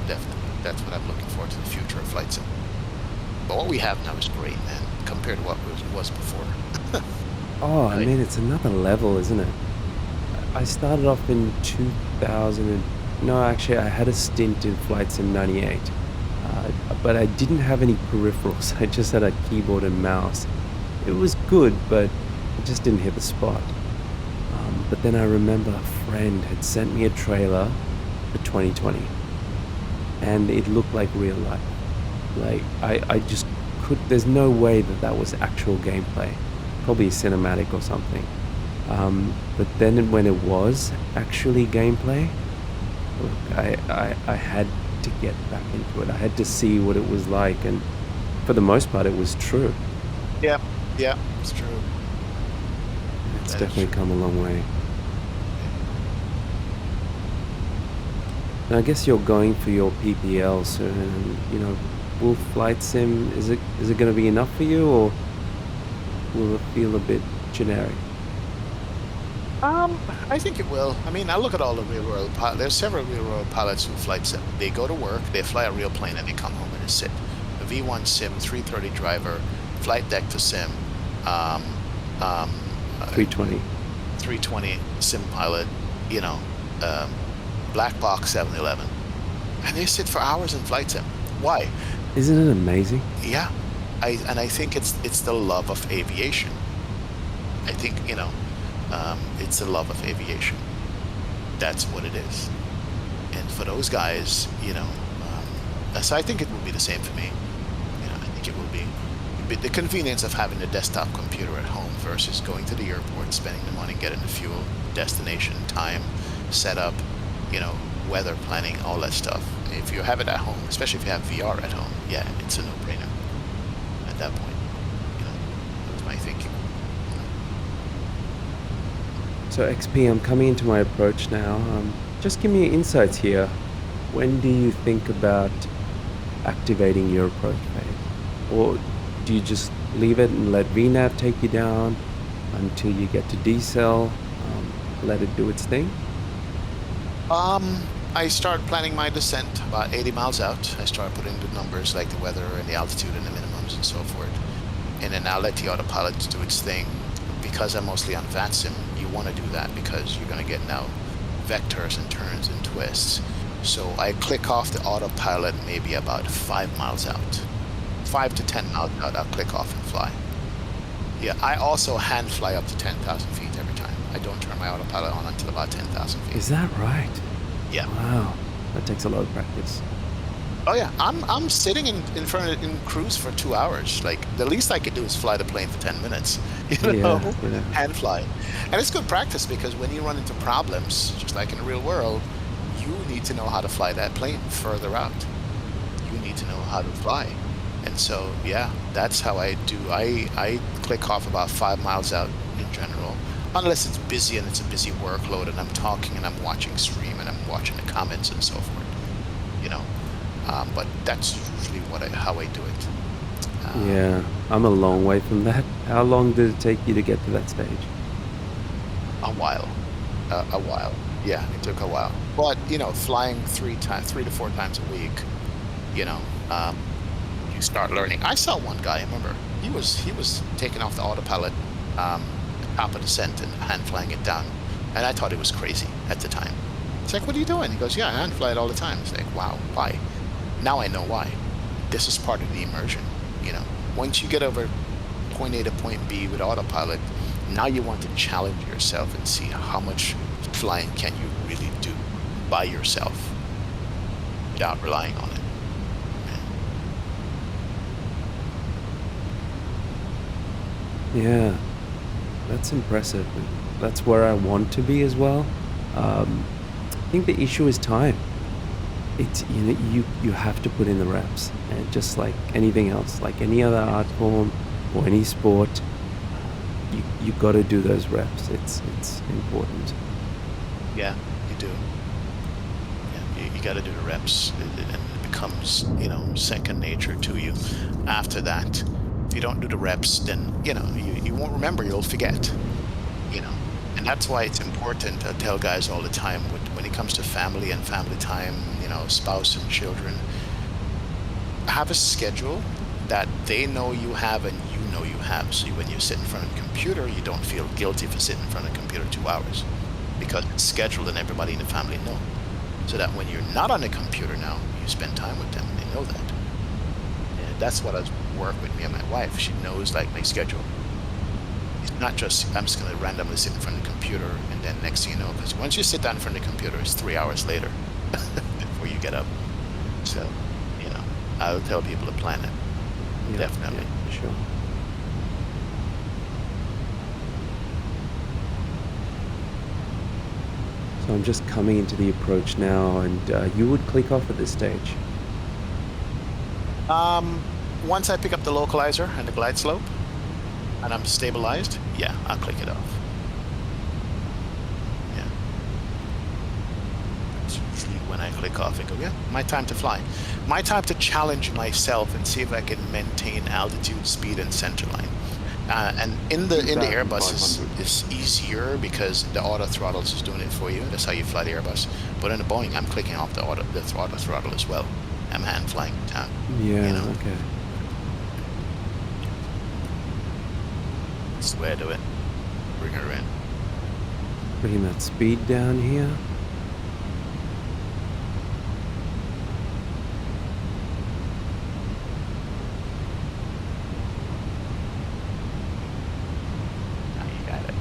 Definitely, that's what I'm looking forward to, the future of flight sim. But what we have now is great, man, compared to what was before. Oh, I mean, it's another level, isn't it? I started off in 2000. No, actually, I had a stint in Flight Sim 98, but I didn't have any peripherals. I just had a keyboard and mouse. It was good, but it just didn't hit the spot. But then I remember a friend had sent me a trailer for 2020, and it looked like real life. Like, I just could, there's no way that was actual gameplay. Probably cinematic or something. But then when it was actually gameplay, look, I had to get back into it. I had to see what it was like, and for the most part, it was true. Yeah, it's true. It's definitely come a long way. And I guess you're going for your PPL, so you know, will Flight Sim, is it going to be enough for you, or will it feel a bit generic? I think it will. I mean, I look at all the real-world pilots. There's several real-world pilots who fly sim. They go to work, they fly a real plane, and they come home and they sit. A V1 sim, 330 driver, flight deck to sim, 320 sim pilot, you know, black box 711, and they sit for hours in flight sim. Why? Isn't it amazing? Yeah, I think it's the love of aviation. I think, you know, it's the love of aviation. That's what it is. And for those guys, you know, so I think it will be the same for me. You know, I think it will be the convenience of having a desktop computer at home versus going to the airport, spending the money, getting the fuel, destination, time, setup, you know, weather planning, all that stuff. If you have it at home, especially if you have VR at home, yeah, it's a no-brainer at that point. You know, that's my thinking. So XP, I'm coming into my approach now. Just give me insights here. When do you think about activating your approach phase? Or do you just leave it and let VNAV take you down until you get to decel, let it do its thing? I start planning my descent about 80 miles out. I start putting the numbers like the weather and the altitude and the minimums and so forth. And then I'll let the autopilot do its thing. Because I'm mostly on VATSIM, you want to do that because you're going to get now vectors and turns and twists. So I click off the autopilot maybe about 5 miles out. 5 to 10 miles out, I'll click off and fly. Yeah, I also hand fly up to 10,000 feet every time. I don't turn my autopilot on until about 10,000 feet. Is that right? Yeah. Wow, that takes a lot of practice. Oh yeah, I'm sitting in cruise for 2 hours. Like the least I could do is fly the plane for 10 minutes, you know, hand fly. And it's good practice because when you run into problems, just like in the real world, you need to know how to fly that plane further out. You need to know how to fly. And so, yeah, that's how I do. I click off about 5 miles out in general, unless it's busy and it's a busy workload and I'm talking and I'm watching stream and I'm watching the comments and so forth. you know. But that's usually how I do it. Yeah, I'm a long way from that. How long did it take you to get to that stage? A while, a while. Yeah, it took a while. But flying 3 to 4 times a week, you know, you start learning. I saw one guy. I remember he was taking off the autopilot, top of descent and hand flying it down, and I thought it was crazy at the time. It's like, what are you doing? He goes, yeah, I hand fly it all the time. It's like, wow, why? Now I know why. This is part of the immersion. Once you get over point A to point B with autopilot, now you want to challenge yourself and see how much flying can you really do by yourself without relying on it. Yeah, that's impressive. And that's where I want to be as well. I think the issue is time. It's you have to put in the reps, and just like anything else, like any other art form or any sport, you got to do those reps. It's important. Yeah, you do. Yeah, you got to do the reps, and it becomes second nature to you. After that, if you don't do the reps, then you won't remember. You'll forget. You know, and that's why it's important. I tell guys all the time when it comes to family and family time, spouse and children, have a schedule that they know you have and you know you have. So when you sit in front of the computer, you don't feel guilty for sitting in front of the computer 2 hours because it's scheduled and everybody in the family know. So that when you're not on the computer now, you spend time with them and they know that. And that's what I work with me and my wife. She knows like my schedule. It's not just, I'm just going to randomly sit in front of the computer and then next thing you know, because once you sit down in front of the computer, it's 3 hours later before you get up. So, I would tell people to plan it. Yeah, Definitely. yeah, for sure. So I'm just coming into the approach now, and you would click off at this stage. Once I pick up the localizer and the glide slope and I'm stabilized, yeah, I'll click it off. Yeah. That's usually when I click off and go, yeah, my time to fly. My time to challenge myself and see if I can maintain altitude, speed, and centerline. And in the Airbus is easier because the auto throttle is doing it for you. That's how you fly the Airbus. But in the Boeing, I'm clicking off the auto throttle as well. I'm hand flying down. Yeah, okay. That's the way I do it. Bring her in. Bringing that speed down here. Now you got it.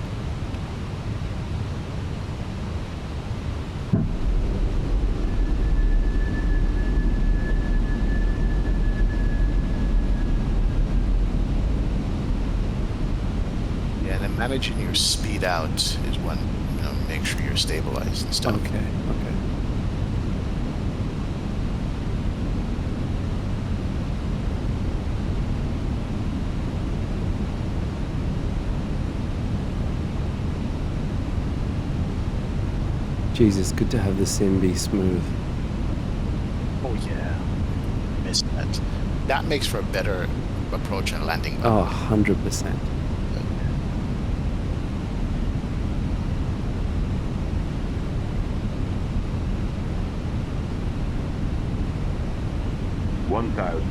Yeah, and then managing your speed out is one, make sure you're stabilized and stuff. Okay, okay. Jesus, good to have the sim be smooth. Oh yeah, miss that. That makes for a better approach and landing. Oh, 100%. 1,000.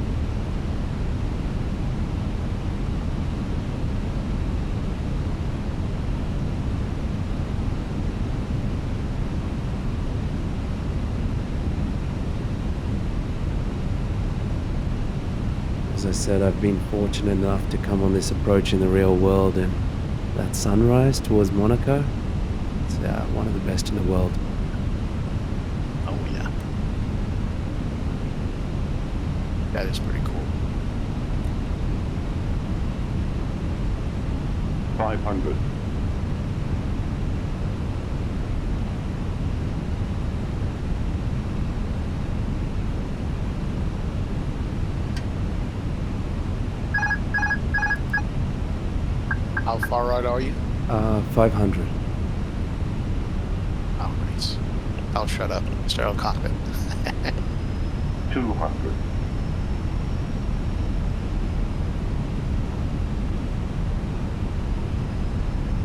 As I said, I've been fortunate enough to come on this approach in the real world, and that sunrise towards Monaco, it's one of the best in the world. Oh yeah, that is pretty cool. 500. How far out are you? 500. Oh, nice. I'll shut up. Sterile cockpit. 200.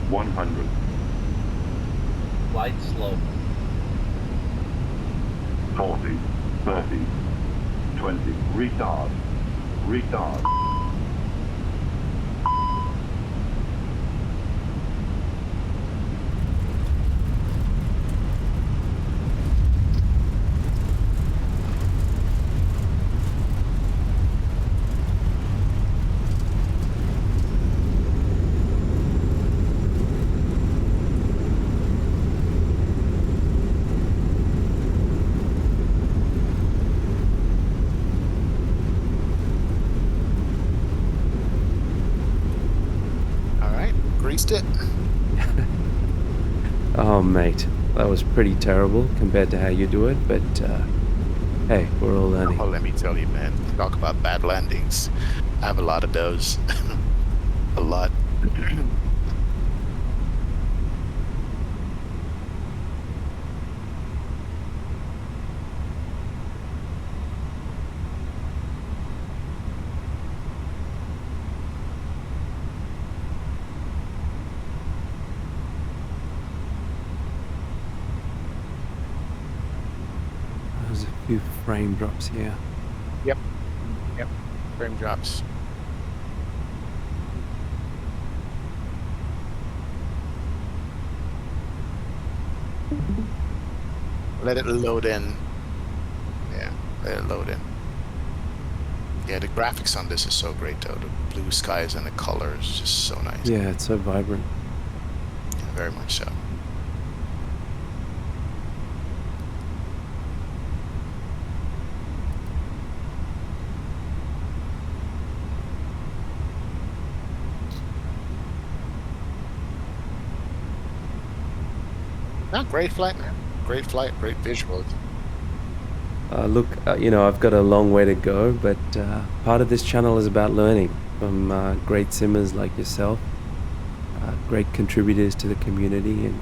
100. Flight slow. 40. 30. 20. Retard. Retard. All right, greased it. Oh, mate, that was pretty terrible compared to how you do it, but hey, we're all learning. Oh, let me tell you, man. Talk about bad landings. I have a lot of those. A lot. There's a few frame drops here. Yep. Yep. Frame drops. Let it load in. Yeah, let it load in. Yeah, the graphics on this is so great though. The blue skies and the colors, just so nice. Yeah, it's so vibrant. Yeah, very much so. Not great flight, man. Great flight, great visuals. Look, I've got a long way to go, but part of this channel is about learning from great simmers like yourself, great contributors to the community, and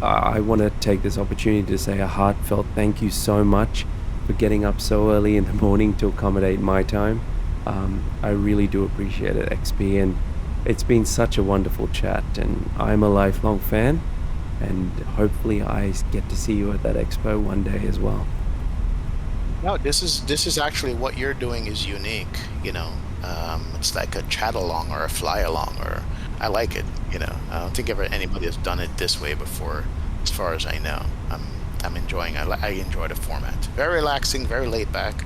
I want to take this opportunity to say a heartfelt thank you so much for getting up so early in the morning to accommodate my time. I really do appreciate it, XP, and it's been such a wonderful chat, and I'm a lifelong fan, and hopefully I get to see you at that expo one day as well. No, this is actually what you're doing is unique. It's like a chat along or a fly along, or I like it. I don't think ever anybody has done it this way before, as far as I know. I'm enjoying. I enjoy the format. Very relaxing, very laid back.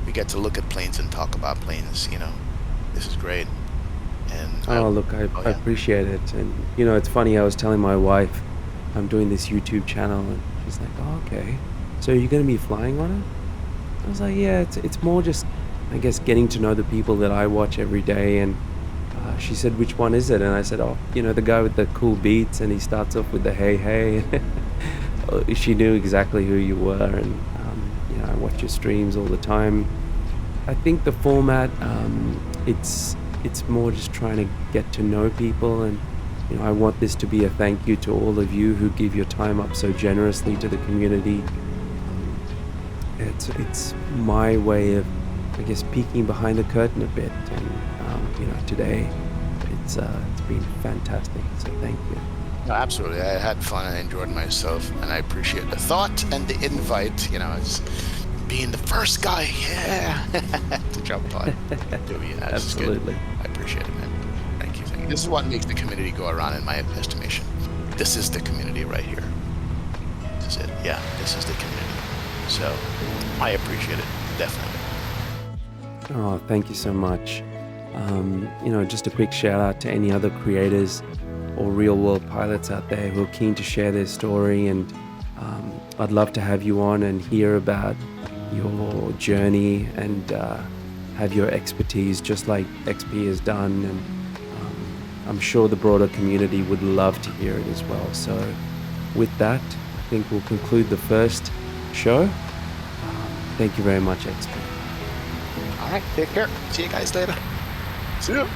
We get to look at planes and talk about planes. This is great. And Look, I yeah. appreciate it. And, it's funny, I was telling my wife I'm doing this YouTube channel, and she's like, oh, okay. So you're going to be flying on it? I was like, yeah, it's more just, I guess, getting to know the people that I watch every day. And she said, which one is it? And I said, oh, the guy with the cool beats, and he starts off with the hey, hey. She knew exactly who you were, and, I watch your streams all the time. I think the format, it's more just trying to get to know people, and I want this to be a thank you to all of you who give your time up so generously to the community. It's my way of, I guess, peeking behind the curtain a bit, and today it's been fantastic. So thank you. No, absolutely. I had fun and I enjoyed myself, and I appreciate the thought and the invite. As being the first guy, yeah, to jump on. Absolutely. I appreciate it, man. Thank you. Thank you. This is what makes the community go around, in my estimation. This is the community right here. This is it. Yeah, this is the community. So I appreciate it, definitely. Oh, thank you so much. Just a quick shout out to any other creators or real world pilots out there who are keen to share their story, and I'd love to have you on and hear about your journey and have your expertise just like XP has done, and I'm sure the broader community would love to hear it as well. So with that, I think we'll conclude the first show. Thank you very much, XP. All right, take care. See you guys later. See you.